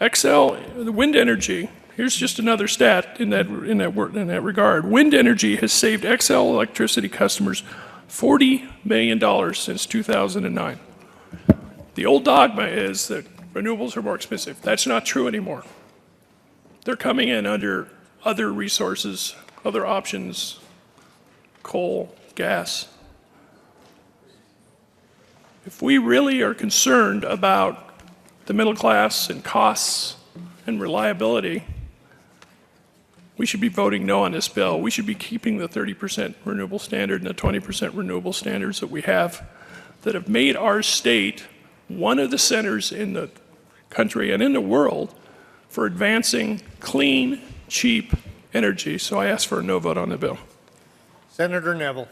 Xcel, the wind energy, here's just another stat in that regard. Wind energy has saved Xcel electricity customers $40 million since 2009. The old dogma is that renewables are more expensive. That's not true anymore. They're coming in under other resources, other options, coal, gas. If we really are concerned about the middle class and costs and reliability, we should be voting no on this bill. We should be keeping the 30% renewable standard and the 20% renewable standards that we have that have made our state one of the centers in the country and in the world for advancing clean, cheap energy. So I ask for a no vote on the bill. Senator Neville.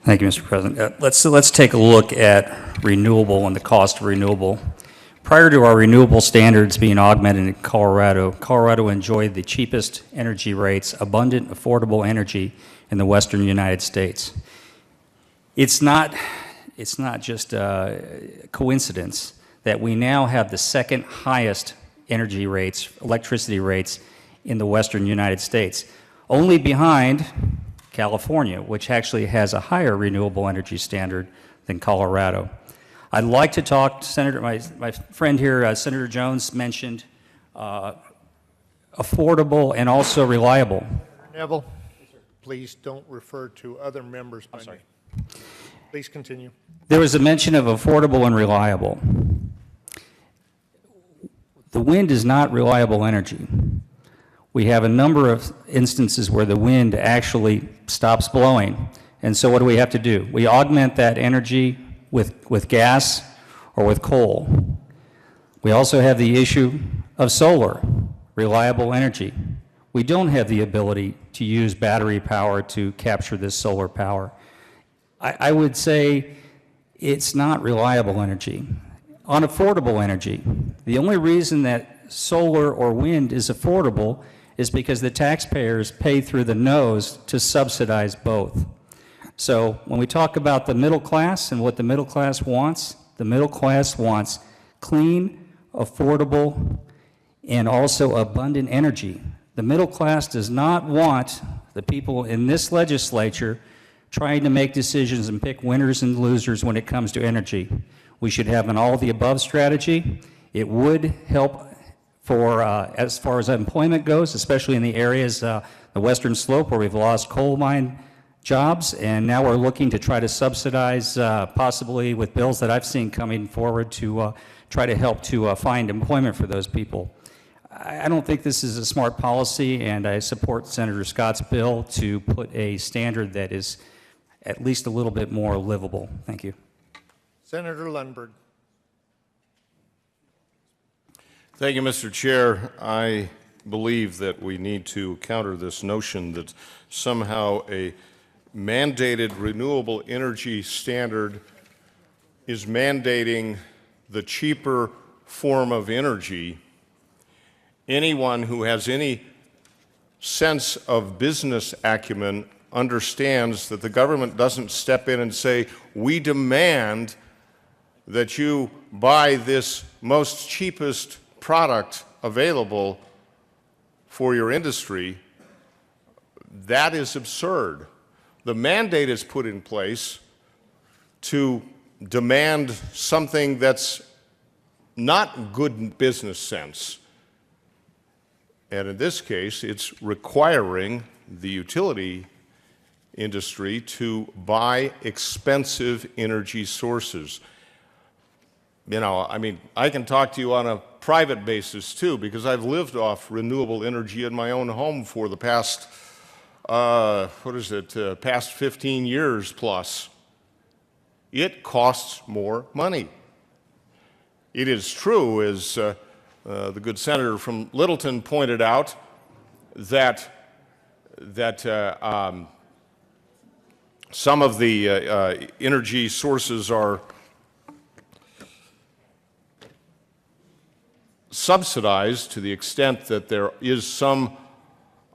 Thank you, Mr. President. Let's take a look at renewable and the cost of renewable. Prior to our renewable standards being augmented in Colorado, Colorado enjoyed the cheapest energy rates, abundant, affordable energy in the western United States. It's not just a coincidence that we now have the second highest energy rates, electricity rates in the western United States, only behind California, which actually has a higher renewable energy standard than Colorado. I'd like to talk, Senator, my friend here, Senator Jones, mentioned affordable and also reliable. Neville, please don't refer to other members by name. Please continue. There was a mention of affordable and reliable. The wind is not reliable energy. We have a number of instances where the wind actually stops blowing. And so what do we have to do? We augment that energy with gas or with coal. We also have the issue of solar, reliable energy. We don't have the ability to use battery power to capture this solar power. I would say it's not reliable energy. On affordable energy, the only reason that solar or wind is affordable is because the taxpayers pay through the nose to subsidize both. So when we talk about the middle class and what the middle class wants clean, affordable, and also abundant energy. The middle class does not want the people in this legislature trying to make decisions and pick winners and losers when it comes to energy. We should have an all-of-the-above strategy. It would help for as far as employment goes, especially in the areas, the Western Slope, where we've lost coal mine jobs, and now we're looking to try to subsidize, possibly with bills that I've seen coming forward to try to help to find employment for those people. I don't think this is a smart policy, and I support Senator Scott's bill to put a standard that is at least a little bit more livable. Thank you. Senator Lundberg. Thank you, Mr. Chair. I believe that we need to counter this notion that somehow a mandated renewable energy standard is mandating the cheaper form of energy. Anyone who has any sense of business acumen understands that the government doesn't step in and say, we demand that you buy this most cheapest product available for your industry. That is absurd. The mandate is put in place to demand something that's not good business sense. And in this case, it's requiring the utility industry to buy expensive energy sources. You know, I mean, I can talk to you on a private basis too, because I've lived off renewable energy in my own home for the past, past 15 years plus. It costs more money. It is true, as the good senator from Littleton pointed out, that some of the energy sources are subsidized to the extent that there is some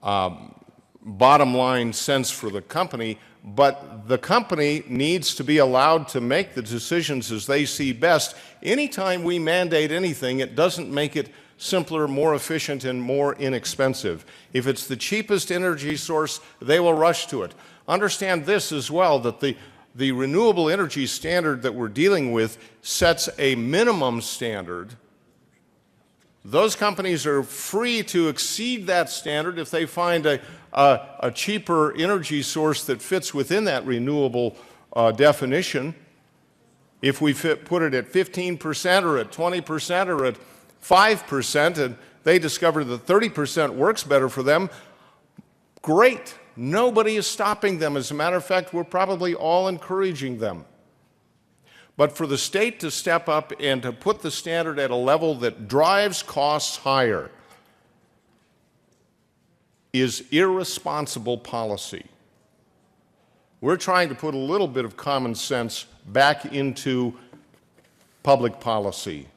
bottom line sense for the company, but the company needs to be allowed to make the decisions as they see best. Anytime we mandate anything, it doesn't make it simpler, more efficient, and more inexpensive. If it's the cheapest energy source, they will rush to it. Understand this as well, that the renewable energy standard that we're dealing with sets a minimum standard. Those companies are free to exceed that standard if they find a cheaper energy source that fits within that renewable definition. If we put it at 15% or at 20% or at 5%, and they discover that 30% works better for them, great. Nobody is stopping them. As a matter of fact, we're probably all encouraging them. But for the state to step up and to put the standard at a level that drives costs higher is irresponsible policy. We're trying to put a little bit of common sense back into public policy.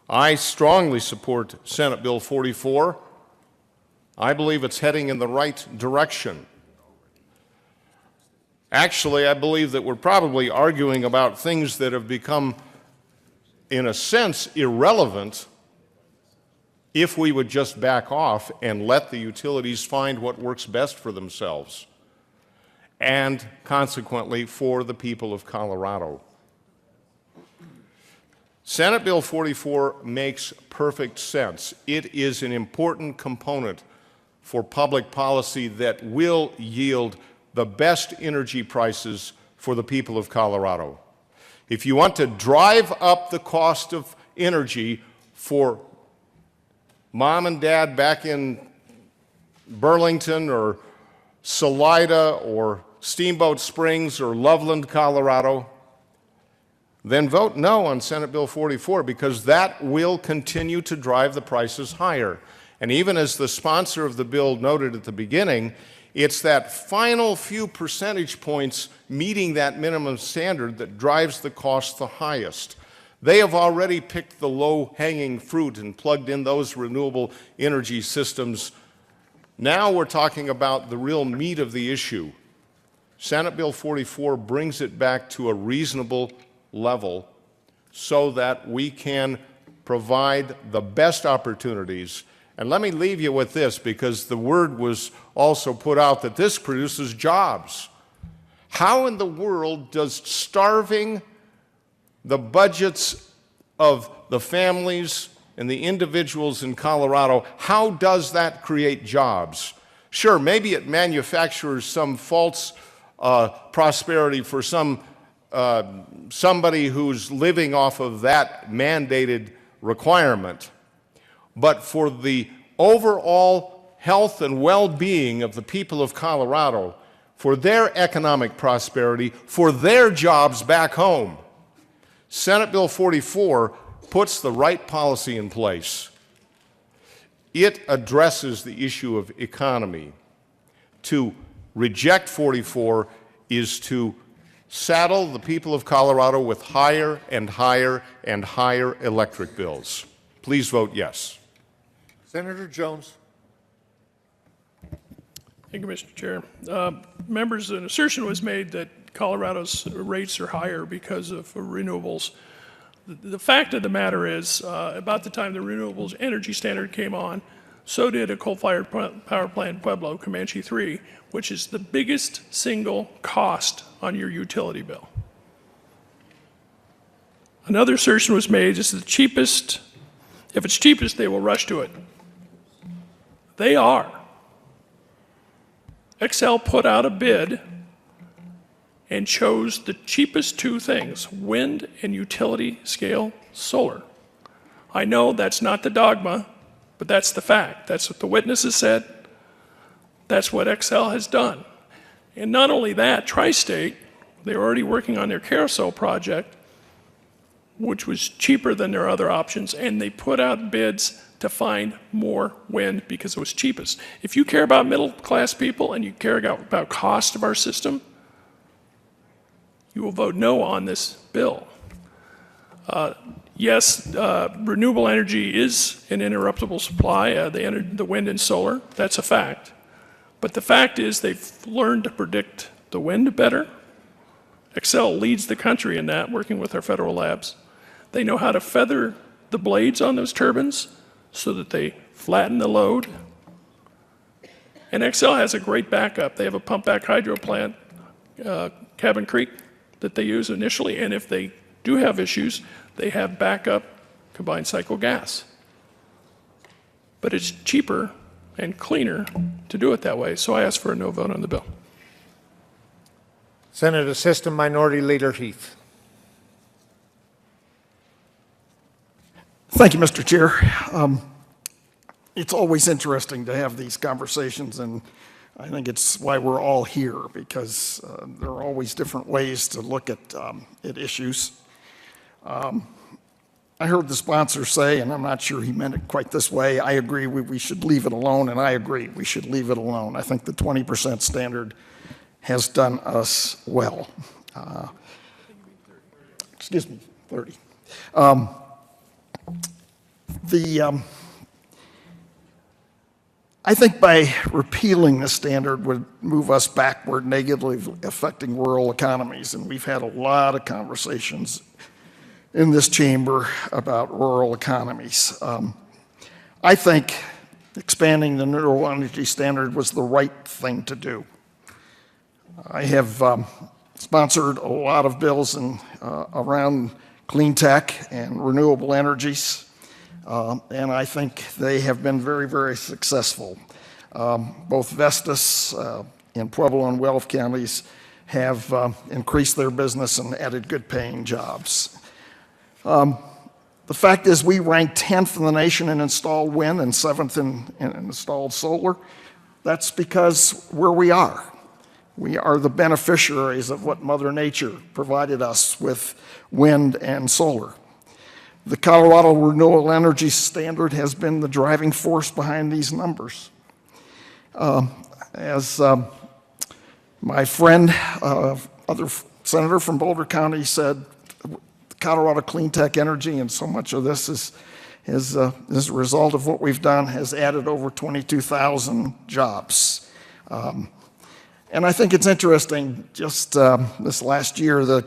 I strongly support Senate Bill 44. I believe it's heading in the right direction. Actually, I believe that we're probably arguing about things that have become, in a sense, irrelevant if we would just back off and let the utilities find what works best for themselves and, consequently, for the people of Colorado. Senate Bill 44 makes perfect sense. It is an important component for public policy that will yield the best energy prices for the people of Colorado. If you want to drive up the cost of energy for mom and dad back in Burlington or Salida or Steamboat Springs or Loveland, Colorado, then vote no on Senate Bill 44, because that will continue to drive the prices higher. And even as the sponsor of the bill noted at the beginning, it's that final few percentage points meeting that minimum standard that drives the cost the highest. They have already picked the low-hanging fruit and plugged in those renewable energy systems. Now we're talking about the real meat of the issue. Senate Bill 44 brings it back to a reasonable level so that we can provide the best opportunities. And let me leave you with this, because the word was also put out that this produces jobs. How in the world does starving the budgets of the families and the individuals in Colorado, how does that create jobs? Sure, maybe it manufactures some false prosperity for somebody who's living off of that mandated requirement. But for the overall health and well-being of the people of Colorado, for their economic prosperity, for their jobs back home, Senate Bill 44 puts the right policy in place. It addresses the issue of economy. To reject 44 is to saddle the people of Colorado with higher and higher and higher electric bills. Please vote yes. Senator Jones. Thank you, Mr. Chair. Members, an assertion was made that Colorado's rates are higher because of renewables. The fact of the matter is, about the time the renewables energy standard came on, so did a coal-fired power plant, Pueblo, Comanche 3, which is the biggest single cost on your utility bill. Another assertion was made, it's the cheapest. If it's cheapest, they will rush to it. They are. Xcel put out a bid and chose the cheapest two things, wind and utility scale solar. I know that's not the dogma, but that's the fact. That's what the witnesses said. That's what Xcel has done. And not only that, Tri-State, they're already working on their Carousel project, which was cheaper than their other options, and they put out bids to find more wind because it was cheapest. If you care about middle-class people and you care about cost of our system, you will vote no on this bill. Yes, renewable energy is an interruptible supply, the wind and solar. That's a fact. But the fact is they've learned to predict the wind better. Xcel leads the country in that, working with our federal labs. They know how to feather the blades on those turbines so that they flatten the load. And Xcel has a great backup. They have a pump-back hydro plant, Cabin Creek, that they use initially, and if they do have issues, they have backup combined cycle gas. But it's cheaper and cleaner to do it that way, so I ask for a no vote on the bill. Senate Assistant Minority Leader Heath. Thank you, Mr. Chair. It's always interesting to have these conversations, and I think it's why we're all here, because there are always different ways to look at issues. I heard the sponsor say, and I'm not sure he meant it quite this way, I agree we should leave it alone, and I agree we should leave it alone. I think the 20% standard has done us well. Excuse me, 30. I think by repealing the standard would move us backward, negatively affecting rural economies, and we've had a lot of conversations in this chamber about rural economies. I think expanding the renewable energy standard was the right thing to do. I have sponsored a lot of bills around clean tech and renewable energies, and I think they have been very, very successful. Both Vestas and Pueblo and Weld counties have increased their business and added good paying jobs. The fact is we rank 10th in the nation in installed wind and 7th in installed solar. That's because where we are. We are the beneficiaries of what Mother Nature provided us with wind and solar. The Colorado Renewable Energy Standard has been the driving force behind these numbers. As my friend, other senator from Boulder County said, Colorado Clean Tech Energy, and so much of this is as a result of what we've done, has added over 22,000 jobs. And I think it's interesting, just this last year, the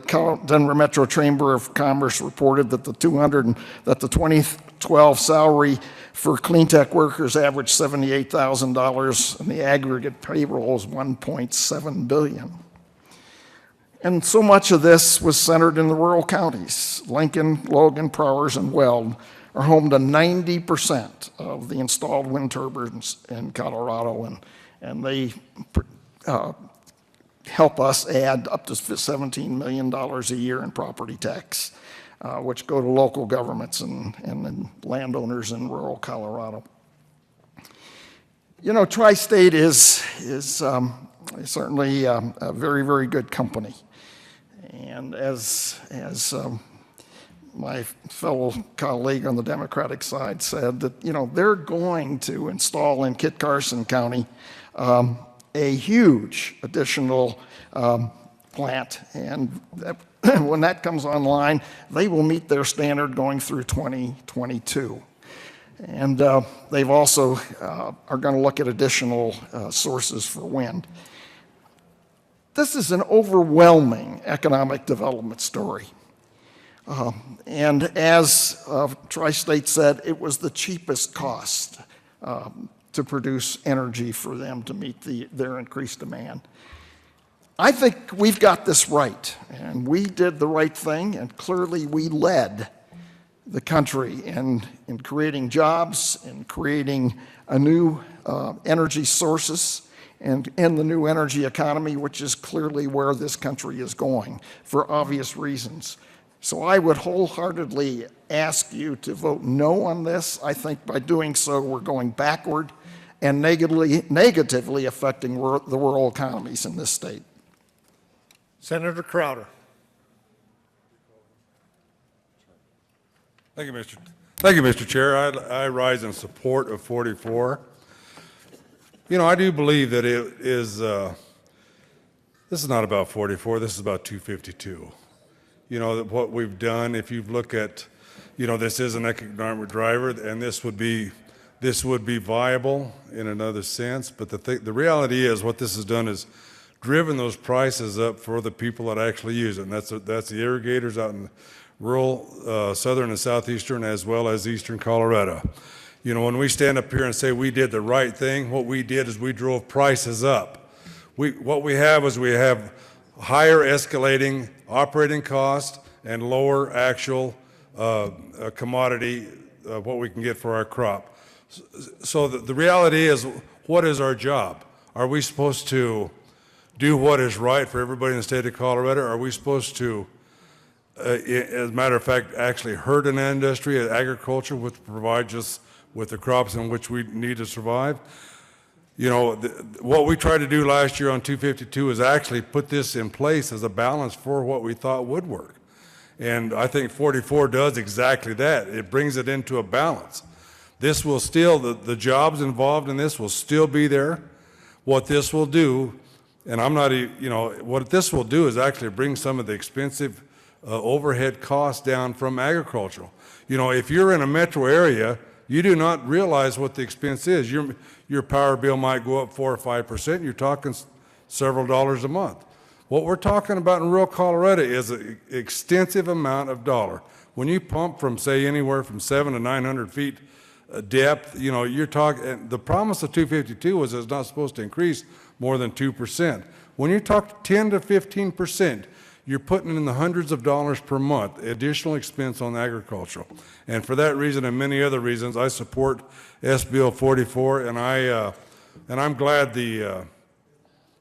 Denver Metro Chamber of Commerce reported that the 2012 salary for clean tech workers averaged $78,000, and the aggregate payroll is $1.7 billion. And so much of this was centered in the rural counties. Lincoln, Logan, Prowers, and Weld are home to 90% of the installed wind turbines in Colorado, and they help us add up to $17 million a year in property tax, which go to local governments and landowners in rural Colorado. You know, Tri-State is certainly a very, very good company. And as my fellow colleague on the Democratic side said, that, you know, they're going to install in Kit Carson County a huge additional plant, and when that comes online, they will meet their standard going through 2022. And they've also are going to look at additional sources for wind. This is an overwhelming economic development story. And as Tri-State said, it was the cheapest cost to produce energy for them to meet their increased demand. I think we've got this right, and we did the right thing, and clearly we led the country in creating jobs, in creating a new energy sources, and in the new energy economy, which is clearly where this country is going for obvious reasons. So I would wholeheartedly ask you to vote no on this. I think by doing so, we're going backward and negatively affecting the rural economies in this state. Senator Crowder. Thank you, Mr. Chair. I rise in support of 44. You know, I do believe that it is, this is not about 44, this is about 252. You know, that what we've done, if you look at, you know, this is an economic driver, and this would be viable in another sense, but the reality is what this has done is driven those prices up for the people that actually use it, and that's the irrigators out in rural southern and southeastern as well as eastern Colorado. You know, when we stand up here and say we did the right thing, what we did is we drove prices up. What we have is we have higher escalating operating costs and lower actual commodity, what we can get for our crop. So the reality is, what is our job? Are we supposed to do what is right for everybody in the state of Colorado? Are we supposed to, as a matter of fact, actually hurt an industry, agriculture, which provides us with the crops in which we need to survive? You know, what we tried to do last year on 252 is actually put this in place as a balance for what we thought would work. And I think 44 does exactly that. It brings it into a balance. This will still, the jobs involved in this will still be there. What this will do, and I'm not, you know, what this will do is actually bring some of the expensive overhead costs down from agricultural. You know, if you're in a metro area, you do not realize what the expense is. Your power bill might go up 4 or 5%. You're talking several dollars a month. What we're talking about in rural Colorado is an extensive amount of dollar. When you pump from, say, anywhere from 700 to 900 feet depth, you know, you're talking, the promise of 252 was it's not supposed to increase more than 2%. When you talk 10 to 15%, you're putting in the hundreds of dollars per month, additional expense on agricultural. And for that reason and many other reasons, I support SB 44, and I'm glad the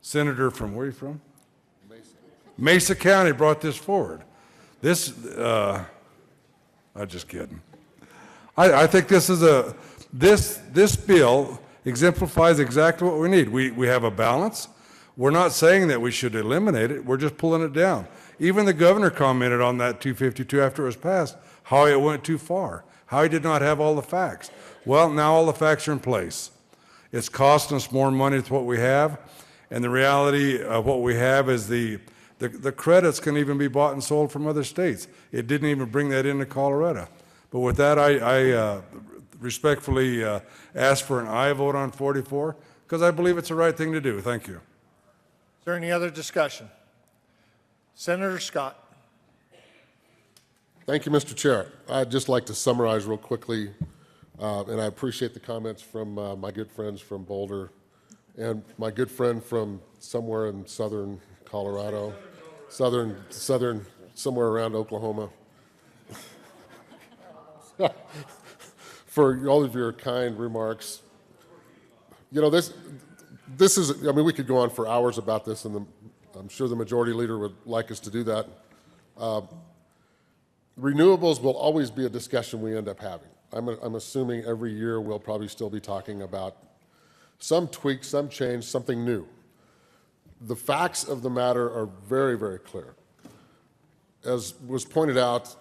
senator from, where are you from? Mesa County brought this forward. This, I'm just kidding. I think this is this bill exemplifies exactly what we need. We have a balance. We're not saying that we should eliminate it. We're just pulling it down. Even the governor commented on that 252 after it was passed, how it went too far, how he did not have all the facts. Well, now all the facts are in place. It's costing us more money than what we have, and the reality of what we have is the credits can even be bought and sold from other states. It didn't even bring that into Colorado. But with that, I respectfully ask for an aye vote on 44, because I believe it's the right thing to do. Thank you. Is there any other discussion? Senator Scott. Thank you, Mr. Chair. I'd just like to summarize real quickly, and I appreciate the comments from my good friends from Boulder and my good friend from somewhere in southern Colorado, southern, somewhere around Oklahoma, for all of your kind remarks. You know, this is, I mean, we could go on for hours about this, and I'm sure the majority leader would like us to do that. Renewables will always be a discussion we end up having. I'm assuming every year we'll probably still be talking about some tweak, some change, something new. The facts of the matter are very, very clear. As was pointed out,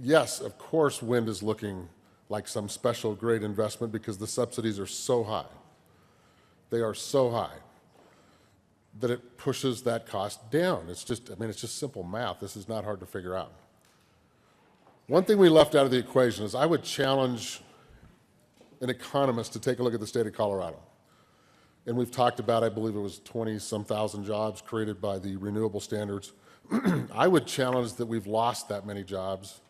yes, of course, wind is looking like some special great investment because the subsidies are so high. They are so high that it pushes that cost down. It's just, I mean, it's just simple math. This is not hard to figure out. One thing we left out of the equation is I would challenge an economist to take a look at the state of Colorado. And we've talked about, I believe it was 20-some thousand jobs created by the renewable standards. I would challenge that we've lost that many jobs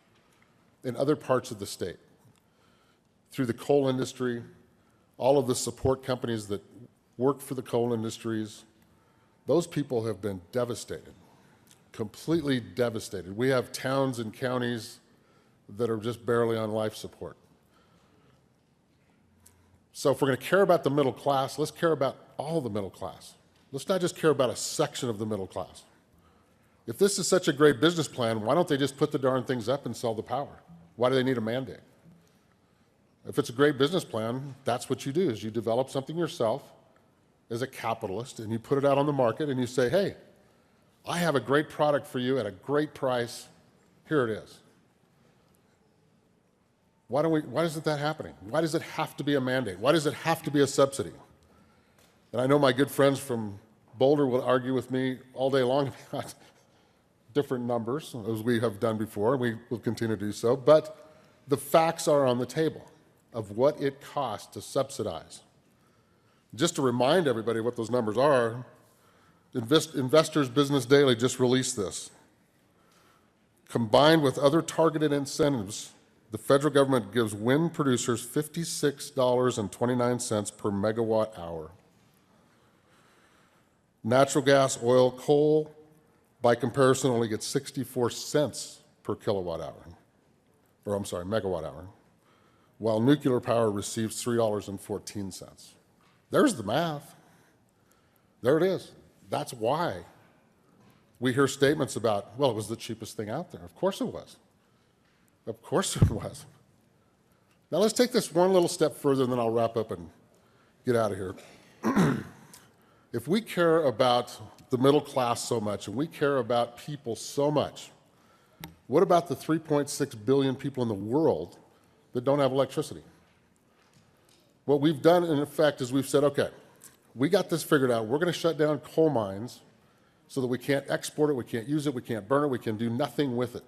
in other parts of the state through the coal industry, all of the support companies that work for the coal industries. Those people have been devastated, completely devastated. We have towns and counties that are just barely on life support. So if we're going to care about the middle class, let's care about all the middle class. Let's not just care about a section of the middle class. If this is such a great business plan, why don't they just put the darn things up and sell the power? Why do they need a mandate? If it's a great business plan, that's what you do, is you develop something yourself as a capitalist, and you put it out on the market, and you say, hey, I have a great product for you at a great price. Here it is. Why isn't that happening? Why does it have to be a mandate? Why does it have to be a subsidy? And I know my good friends from Boulder will argue with me all day long about different numbers, as we have done before, and we will continue to do so, but the facts are on the table of what it costs to subsidize. Just to remind everybody what those numbers are, Investors Business Daily just released this. Combined with other targeted incentives, the federal government gives wind producers $56.29 per megawatt hour. Natural gas, oil, coal, by comparison, only gets 64 cents per kilowatt hour, or I'm sorry, megawatt hour, while nuclear power receives $3.14. There's the math. There it is. That's why we hear statements about, well, it was the cheapest thing out there. Of course it was. Of course it was. Now let's take this one little step further, and then I'll wrap up and get out of here. If we care about the middle class so much, and we care about people so much, what about the 3.6 billion people in the world that don't have electricity? What we've done, in effect, is we've said, okay, we got this figured out. We're going to shut down coal mines so that we can't export it, we can't use it, we can't burn it, we can do nothing with it.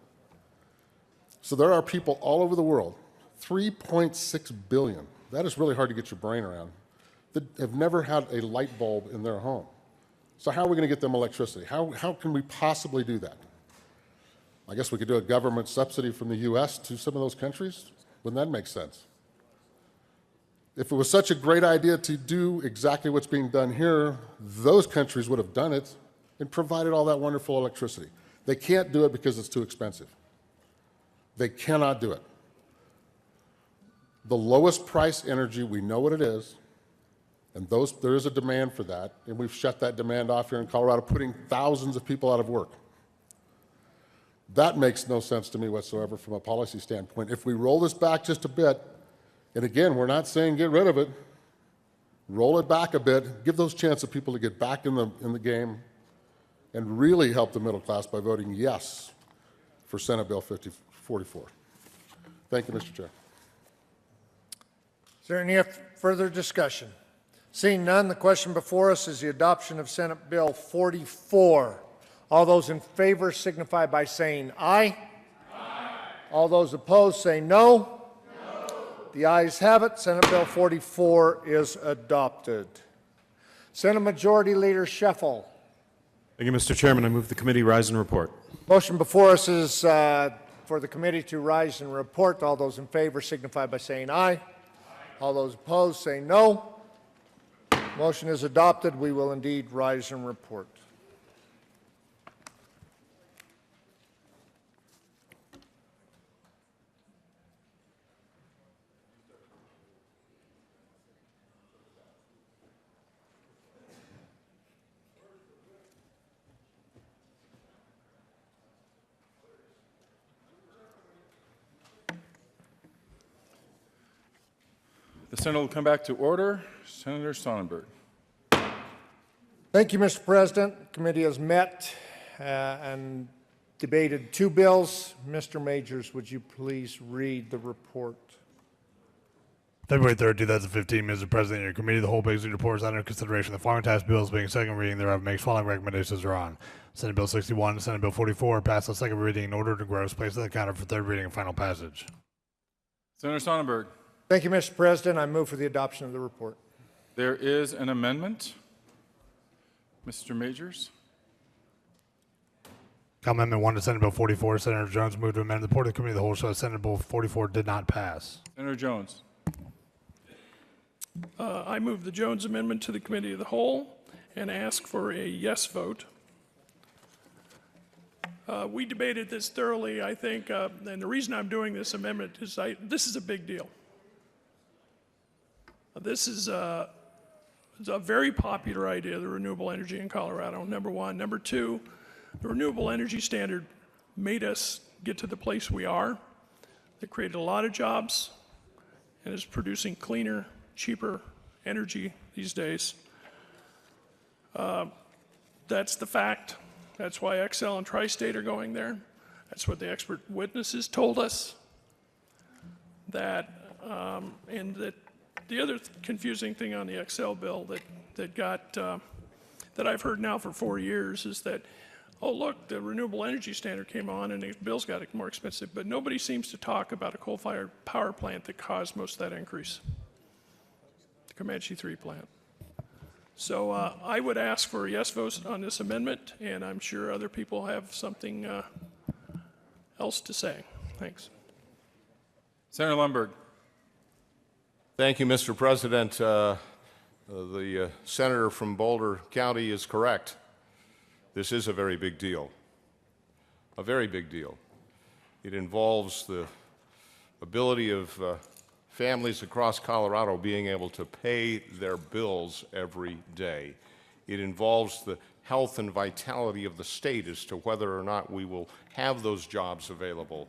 So there are people all over the world, 3.6 billion, that is really hard to get your brain around, that have never had a light bulb in their home. So how are we going to get them electricity? How can we possibly do that? I guess we could do a government subsidy from the U.S. to some of those countries. Wouldn't that make sense? If it was such a great idea to do exactly what's being done here, those countries would have done it and provided all that wonderful electricity. They can't do it because it's too expensive. They cannot do it. The lowest price energy, we know what it is, and there is a demand for that, and we've shut that demand off here in Colorado, putting thousands of people out of work. That makes no sense to me whatsoever from a policy standpoint. If we roll this back just a bit, and again, we're not saying get rid of it, roll it back a bit, give those chance of people to get back in the game, and really help the middle class by voting yes for Senate Bill 5044. Thank you, Mr. Chair. Is there any further discussion? Seeing none, the question before us is the adoption of Senate Bill 44. All those in favor signify by saying aye. Aye. All those opposed say no. No. The ayes have it. Senate Bill 44 is adopted. Senate Majority Leader Scheffel. Thank you, Mr. Chairman. I move the committee rise and report. Motion before us is for the committee to rise and report. All those in favor signify by saying aye. Aye. All those opposed say no. Motion is adopted. We will indeed rise and report. The Senate will come back to order. Senator Sonnenberg. Thank you, Mr. President. The committee has met and debated two bills. Mr. Majors, would you please read the report? February 3rd, 2015, Mr. President, your committee, the whole basic report is under consideration. The following task bills being second reading thereof makes following recommendations are on. Senate Bill 61, Senate Bill 44, pass on second reading in order to gross, placed on the counter for third reading and final passage. Senator Sonnenberg. Thank you, Mr. President. I move for the adoption of the report. There is an amendment. Mr. Majors. Amendment 1 to Senate Bill 44. Senator Jones moved to amend the report of the committee of the whole shows Senate Bill 44 did not pass. Senator Jones. I move the Jones Amendment to the Committee of the Whole and ask for a yes vote. We debated this thoroughly, I think, and the reason I'm doing this amendment is this is a big deal. This is it's a very popular idea, the renewable energy in Colorado, number one. Number two, The renewable energy standard made us get to the place we are. It created a lot of jobs and is producing cleaner, cheaper energy these days. That's the fact. That's why Xcel and Tri-State are going there. That's what the expert witnesses told us. And that the other confusing thing on the Xcel bill that I've heard now for 4 years is that, oh, look, the renewable energy standard came on and the bills got more expensive, but nobody seems to talk about a coal-fired power plant that caused most of that increase, the Comanche 3 plant. So I would ask for a yes vote on this amendment, and I'm sure other people have something else to say. Thanks. Senator Lundberg. Thank you, Mr. President. The senator from Boulder County is correct. This is a very big deal. A very big deal. It involves the ability of families across Colorado being able to pay their bills every day. It involves the health and vitality of the state as to whether or not we will have those jobs available.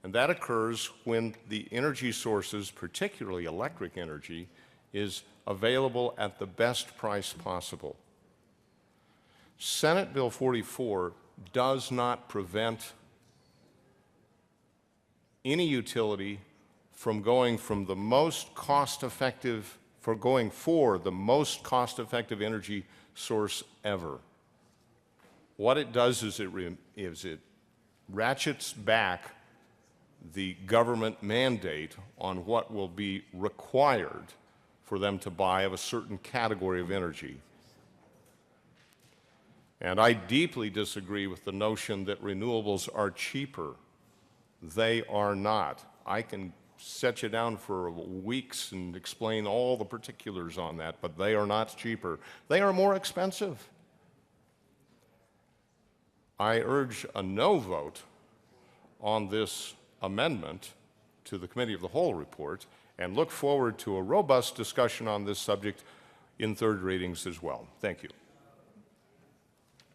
And that occurs when the energy sources, particularly electric energy, is available at the best price possible. Senate Bill 44 does not prevent any utility from going from the most cost-effective, for the most cost-effective energy source ever. What it does is it ratchets back the government mandate on what will be required for them to buy of a certain category of energy. And I deeply disagree with the notion that renewables are cheaper. They are not. I can set you down for weeks and explain all the particulars on that, but they are not cheaper. They are more expensive. I urge a no vote on this amendment to the Committee of the Whole report and look forward to a robust discussion on this subject in third readings as well. Thank you.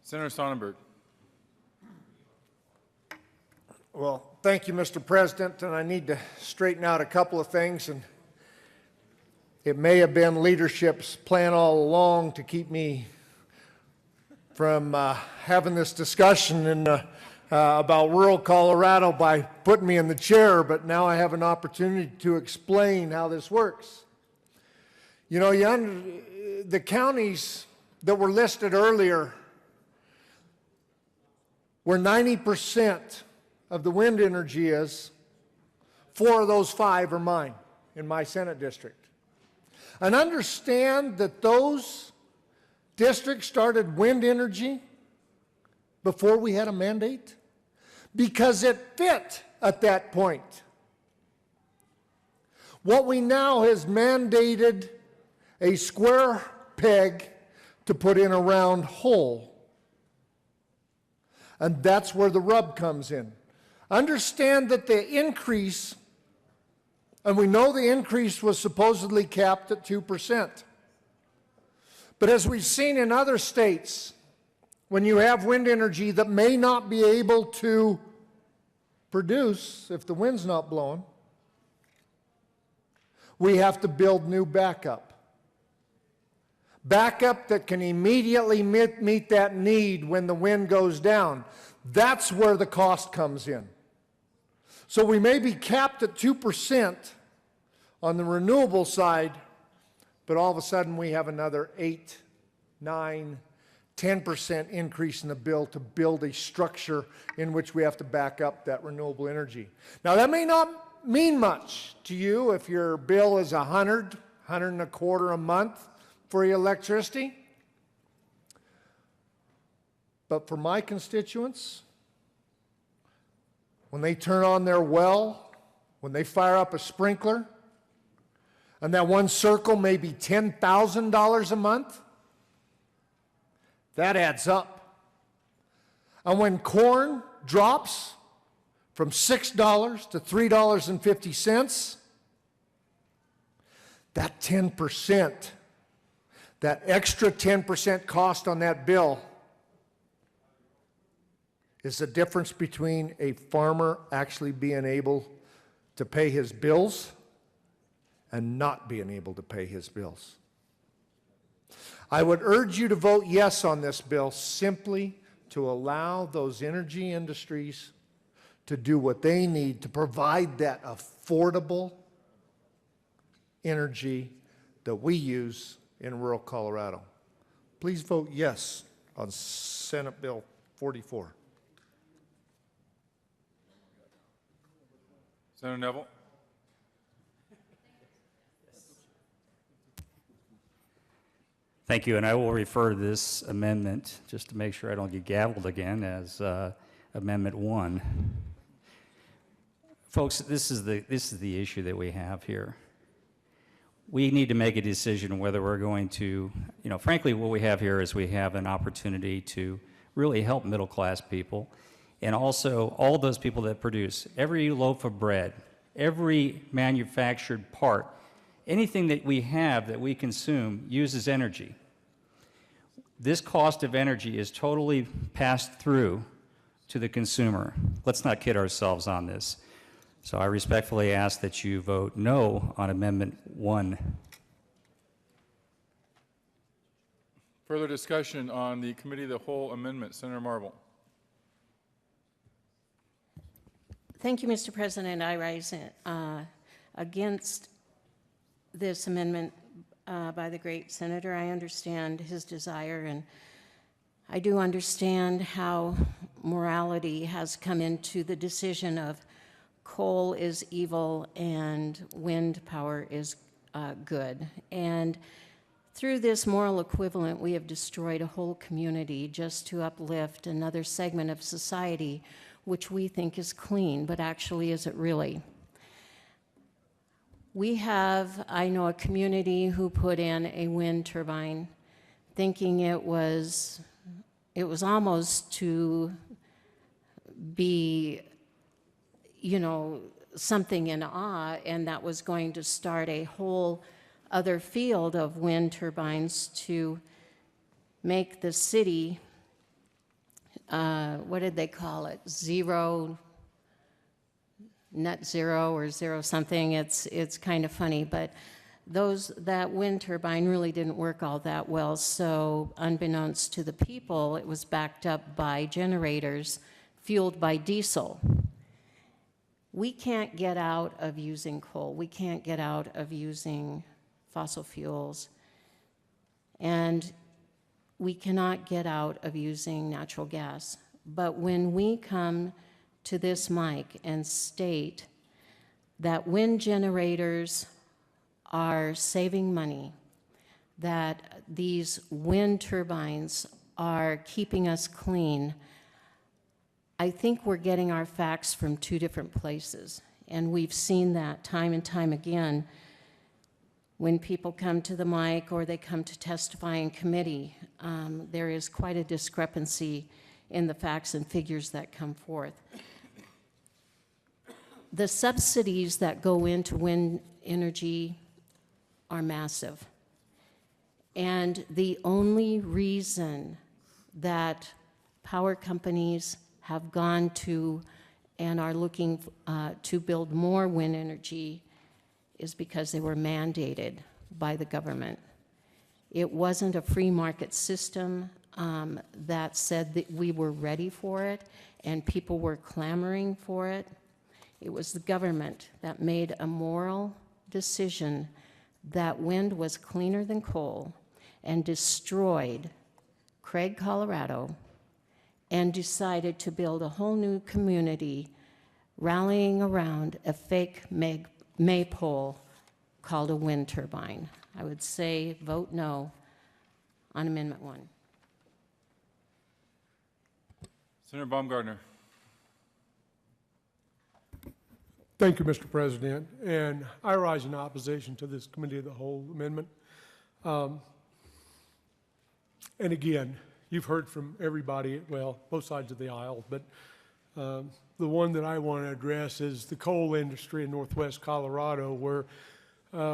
Senator Sonnenberg. Well, thank you, Mr. President, and I need to straighten out a couple of things, and it may have been leadership's plan all along to keep me from having this discussion about rural Colorado by putting me in the chair, but now I have an opportunity to explain how this works. You know, the counties that were listed earlier, where 90% of the wind energy is, 4 of those 5 are mine in my Senate district. And understand that those districts started wind energy before we had a mandate because it fit at that point. What we now has mandated a square peg to put in a round hole. And that's where the rub comes in. Understand that the increase, and we know the increase was supposedly capped at 2%. But as we've seen in other states, when you have wind energy that may not be able to produce if the wind's not blowing, we have to build new backup. Backup that can immediately meet that need when the wind goes down. That's where the cost comes in. So we may be capped at 2% on the renewable side, but all of a sudden we have another 8, 9, 10% increase in the bill to build a structure in which we have to back up that renewable energy. Now that may not mean much to you if your bill is $100, $125 a month for your electricity. But for my constituents, when they turn on their well, when they fire up a sprinkler, and that one circle may be $10,000 a month, that adds up. And when corn drops from $6 to $3.50, that 10%, that extra 10% cost on that bill is the difference between a farmer actually being able to pay his bills and not being able to pay his bills. I would urge you to vote yes on this bill simply to allow those energy industries to do what they need to provide that affordable energy that we use in rural Colorado. Please vote yes on Senate Bill 44. Senator Neville? Thank you, and I will refer to this amendment, just to make sure I don't get gavelled again, as Amendment 1. Folks, this is the issue that we have here. We need to make a decision whether we're going to, frankly, what we have here is we have an opportunity to really help middle-class people, and also all those people that produce every loaf of bread, every manufactured part, anything that we have that we consume uses energy. This cost of energy is totally passed through to the consumer. Let's not kid ourselves on this. So I respectfully ask that you vote no on Amendment 1. Further discussion on the Committee of the Whole amendment. Senator Marble. Thank you, Mr. President. I rise against this amendment by the great senator. I understand his desire, and I do understand how morality has come into the decision of coal is evil and wind power is good. And through this moral equivalent, we have destroyed a whole community just to uplift another segment of society which we think is clean, but actually isn't really. We have, I know, a community who put in a wind turbine thinking it was almost to be, something in awe, and that was going to start a whole other field of wind turbines to make the city, what did they call it? Net zero or zero something. It's kind of funny, but that wind turbine really didn't work all that well. So unbeknownst to the people, it was backed up by generators fueled by diesel. We can't get out of using coal. We can't get out of using fossil fuels. And we cannot get out of using natural gas. But when we come to this mic and state that wind generators are saving money, that these wind turbines are keeping us clean, I think we're getting our facts from two different places. And we've seen that time and time again when people come to the mic or they come to testify in committee. There is quite a discrepancy in the facts and figures that come forth. The subsidies that go into wind energy are massive. And the only reason that power companies have gone to and are looking to build more wind energy is because they were mandated by the government. It wasn't a free market system that said that we were ready for it and people were clamoring for it. It was the government that made a moral decision that wind was cleaner than coal and destroyed Craig, Colorado, and decided to build a whole new community rallying around a fake maypole called a wind turbine. I would say vote no on Amendment 1. Senator Baumgartner. Thank you, Mr. President. And I rise in opposition to this Committee of the Whole amendment. And again, you've heard from everybody, well, both sides of the aisle, but the one that I want to address is the coal industry in northwest Colorado, where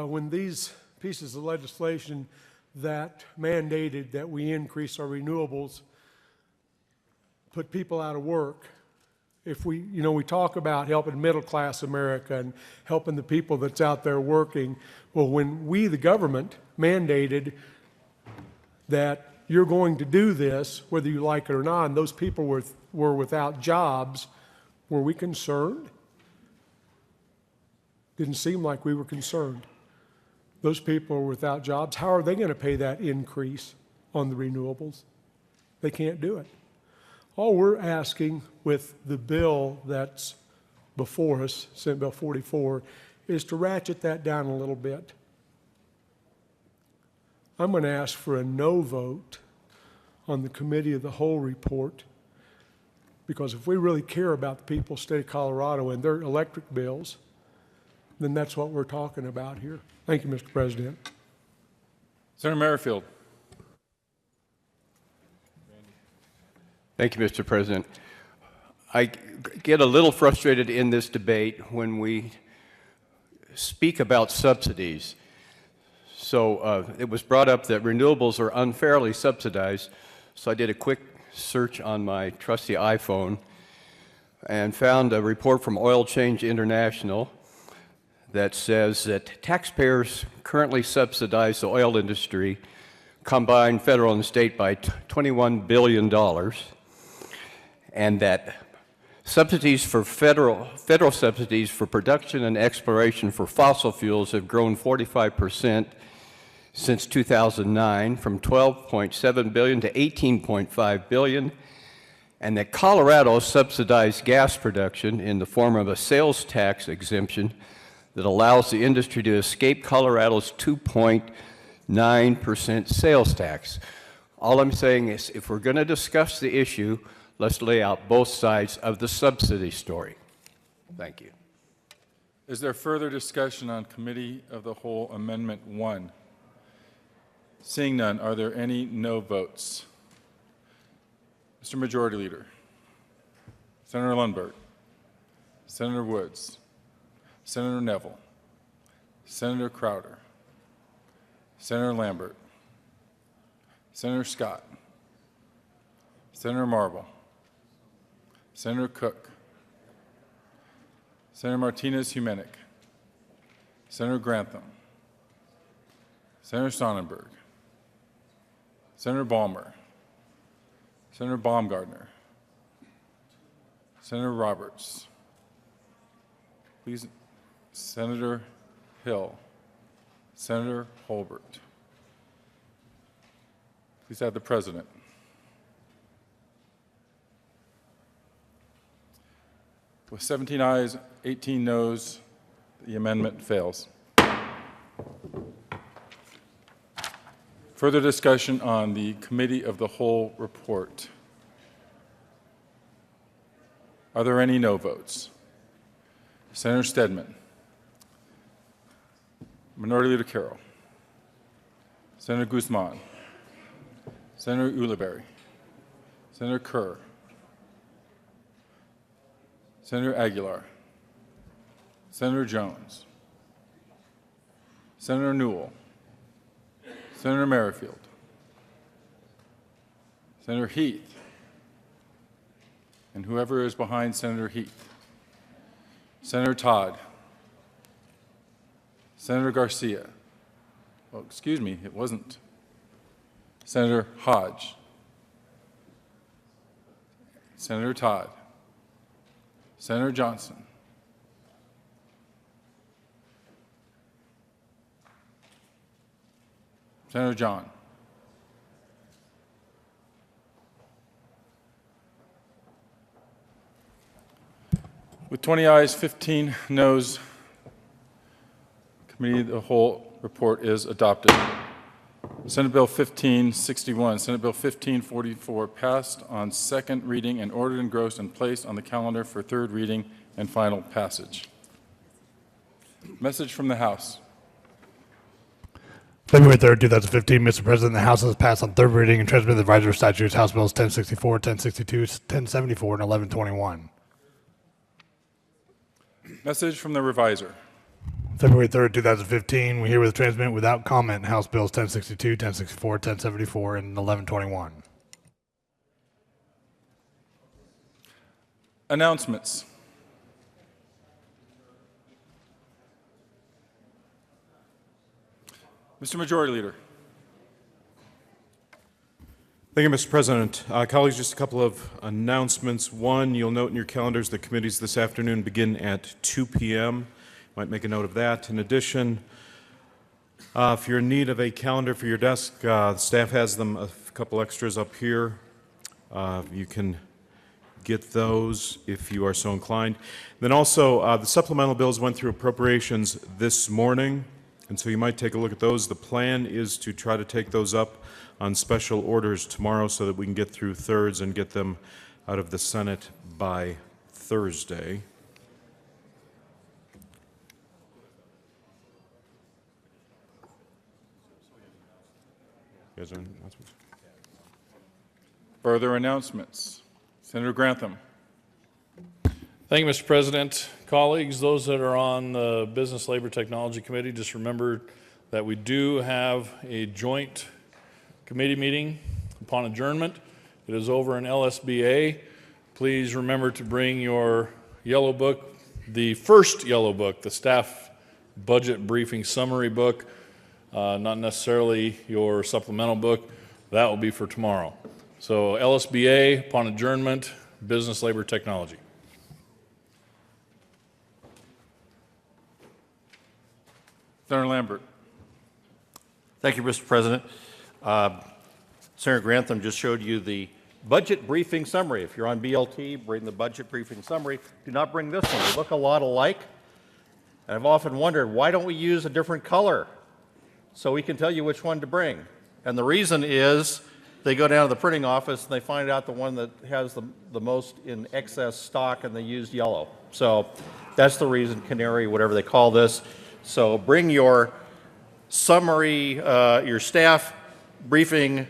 when these pieces of legislation that mandated that we increase our renewables put people out of work. If we, we talk about helping middle-class America and helping the people that's out there working. Well, when we, the government, mandated that you're going to do this, whether you like it or not, and those people were without jobs, were we concerned? Didn't seem like we were concerned. Those people are without jobs. How are they going to pay that increase on the renewables? They can't do it. All we're asking with the bill that's before us, Senate Bill 44, is to ratchet that down a little bit. I'm going to ask for a no vote on the Committee of the Whole report, because if we really care about the people of the state of Colorado and their electric bills, then that's what we're talking about here. Thank you, Mr. President. Senator Merrifield. Thank you, Mr. President. I get a little frustrated in this debate when we speak about subsidies. So it was brought up that renewables are unfairly subsidized. So I did a quick search on my trusty iPhone and found a report from Oil Change International that says that taxpayers currently subsidize the oil industry, combined federal and state, by $21 billion, and that subsidies for federal subsidies for production and exploration for fossil fuels have grown 45% since 2009, from $12.7 billion to $18.5 billion, and that Colorado subsidized gas production in the form of a sales tax exemption that allows the industry to escape Colorado's 2.9% sales tax. All I'm saying is, if we're going to discuss the issue, let's lay out both sides of the subsidy story. Thank you. Is there further discussion on Committee of the Whole Amendment 1? Seeing none, are there any no votes? Mr. Majority Leader, Senator Lundberg, Senator Woods, Senator Neville, Senator Crowder, Senator Lambert, Senator Scott, Senator Marble, Senator Cook, Senator Martinez-Humenick, Senator Grantham, Senator Sonnenberg, Senator Balmer, Senator Baumgardner, Senator Roberts, please, Senator Hill, Senator Holbert. Please add the President. With 17 ayes, 18 noes, the amendment fails. Further discussion on the Committee of the Whole report. Are there any no votes? Senator Stedman, Minority Leader Carroll, Senator Guzman, Senator Ulibarri, Senator Kerr, Senator Aguilar, Senator Jones, Senator Newell, Senator Merrifield, Senator Heath, and whoever is behind Senator Heath, Senator Todd, Senator Garcia, oh, excuse me, it wasn't, Senator Hodge, Senator Todd, Senator Johnson, Senator John, with 20 ayes, 15 noes, Committee of the Whole report is adopted. Senate Bill 1561, Senate Bill 1544 passed on second reading and ordered engrossed and placed on the calendar for third reading and final passage. Message from the House. February 3rd, 2015, Mr. President, the House has passed on third reading and transmitted the advisory statutes, House Bills 1064, 1062, 1074, and 1121. Message from the Reviser. February 3rd, 2015, we herewith transmit without comment House Bills 1062, 1064, 1074, and 1121. Announcements. Mr. Majority Leader. Thank you, Mr. President. Colleagues, just a couple of announcements. One, you'll note in your calendars the committees this afternoon begin at 2 p.m. Might make a note of that. In addition, if you're in need of a calendar for your desk, the staff has them, a couple extras up here. You can get those if you are so inclined. Then also, the supplemental bills went through appropriations this morning, and so you might take a look at those. The plan is to try to take those up on special orders tomorrow so that we can get through thirds and get them out of the Senate by Thursday. You guys have any announcements? Further announcements. Senator Grantham. Thank you, Mr. President. Colleagues, those that are on the Business Labor Technology Committee, just remember that we do have a joint committee meeting upon adjournment. It is over in LSBA. Please remember to bring your yellow book, the first yellow book, the staff budget briefing summary book, not necessarily your supplemental book. That will be for tomorrow. So LSBA, upon adjournment, Business Labor Technology. Senator Lambert. Thank you, Mr. President. Senator Grantham just showed you the budget briefing summary. If you're on BLT, bring the budget briefing summary. Do not bring this one. They look a lot alike. And I've often wondered, why don't we use a different color so we can tell you which one to bring? And the reason is they go down to the printing office and they find out the one that has the most in excess stock and they used yellow. So that's the reason, canary, whatever they call this. So bring your summary, your staff briefing,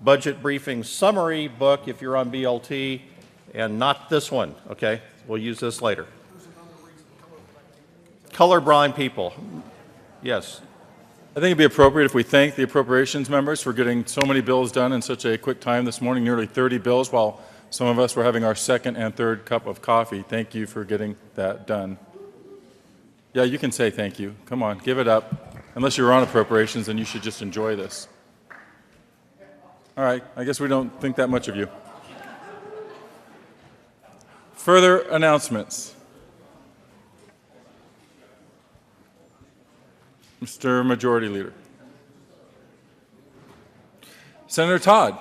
budget briefing summary book if you're on BLT, and not this one, okay? We'll use this later. Colorblind people, yes. I think it'd be appropriate if we thank the appropriations members for getting so many bills done in such a quick time this morning, nearly 30 bills, while some of us were having our second and third cup of coffee. Thank you for getting that done. Yeah, you can say thank you. Come on, give it up. Unless you're on appropriations, then you should just enjoy this. All right, I guess we don't think that much of you. Further announcements. Mr. Majority Leader. Senator Todd.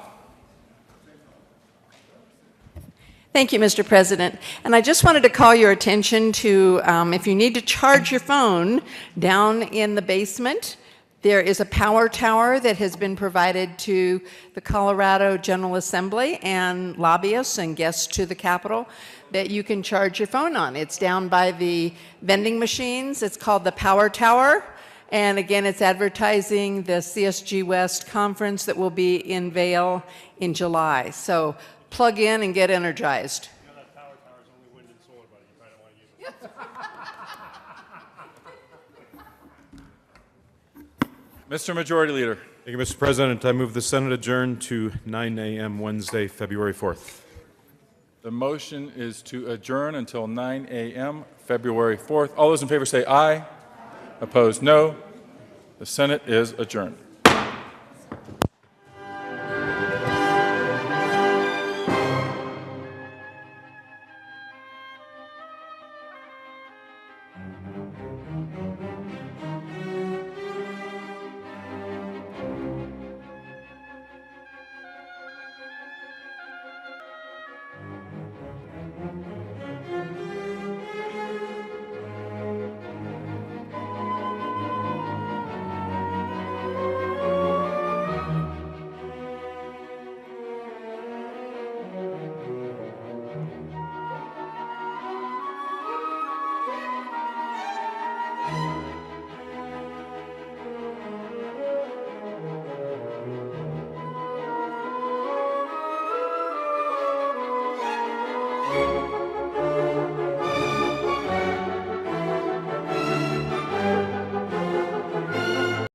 Thank you, Mr. President. And I just wanted to call your attention to, if you need to charge your phone down in the basement, there is a power tower that has been provided to the Colorado General Assembly and lobbyists and guests to the Capitol that you can charge your phone on. It's down by the vending machines. It's called the Power Tower. And again, it's advertising the CSG West conference that will be in Vail in July. So plug in and get energized. You know that power tower is only wind and solar, buddy. You probably don't want to use it. Mr. Majority Leader. Thank you, Mr. President. I move the Senate adjourn to 9 a.m. Wednesday, February 4th. The motion is to adjourn until 9 a.m. February 4th. All those in favor say aye. Opposed, no. The Senate is adjourned.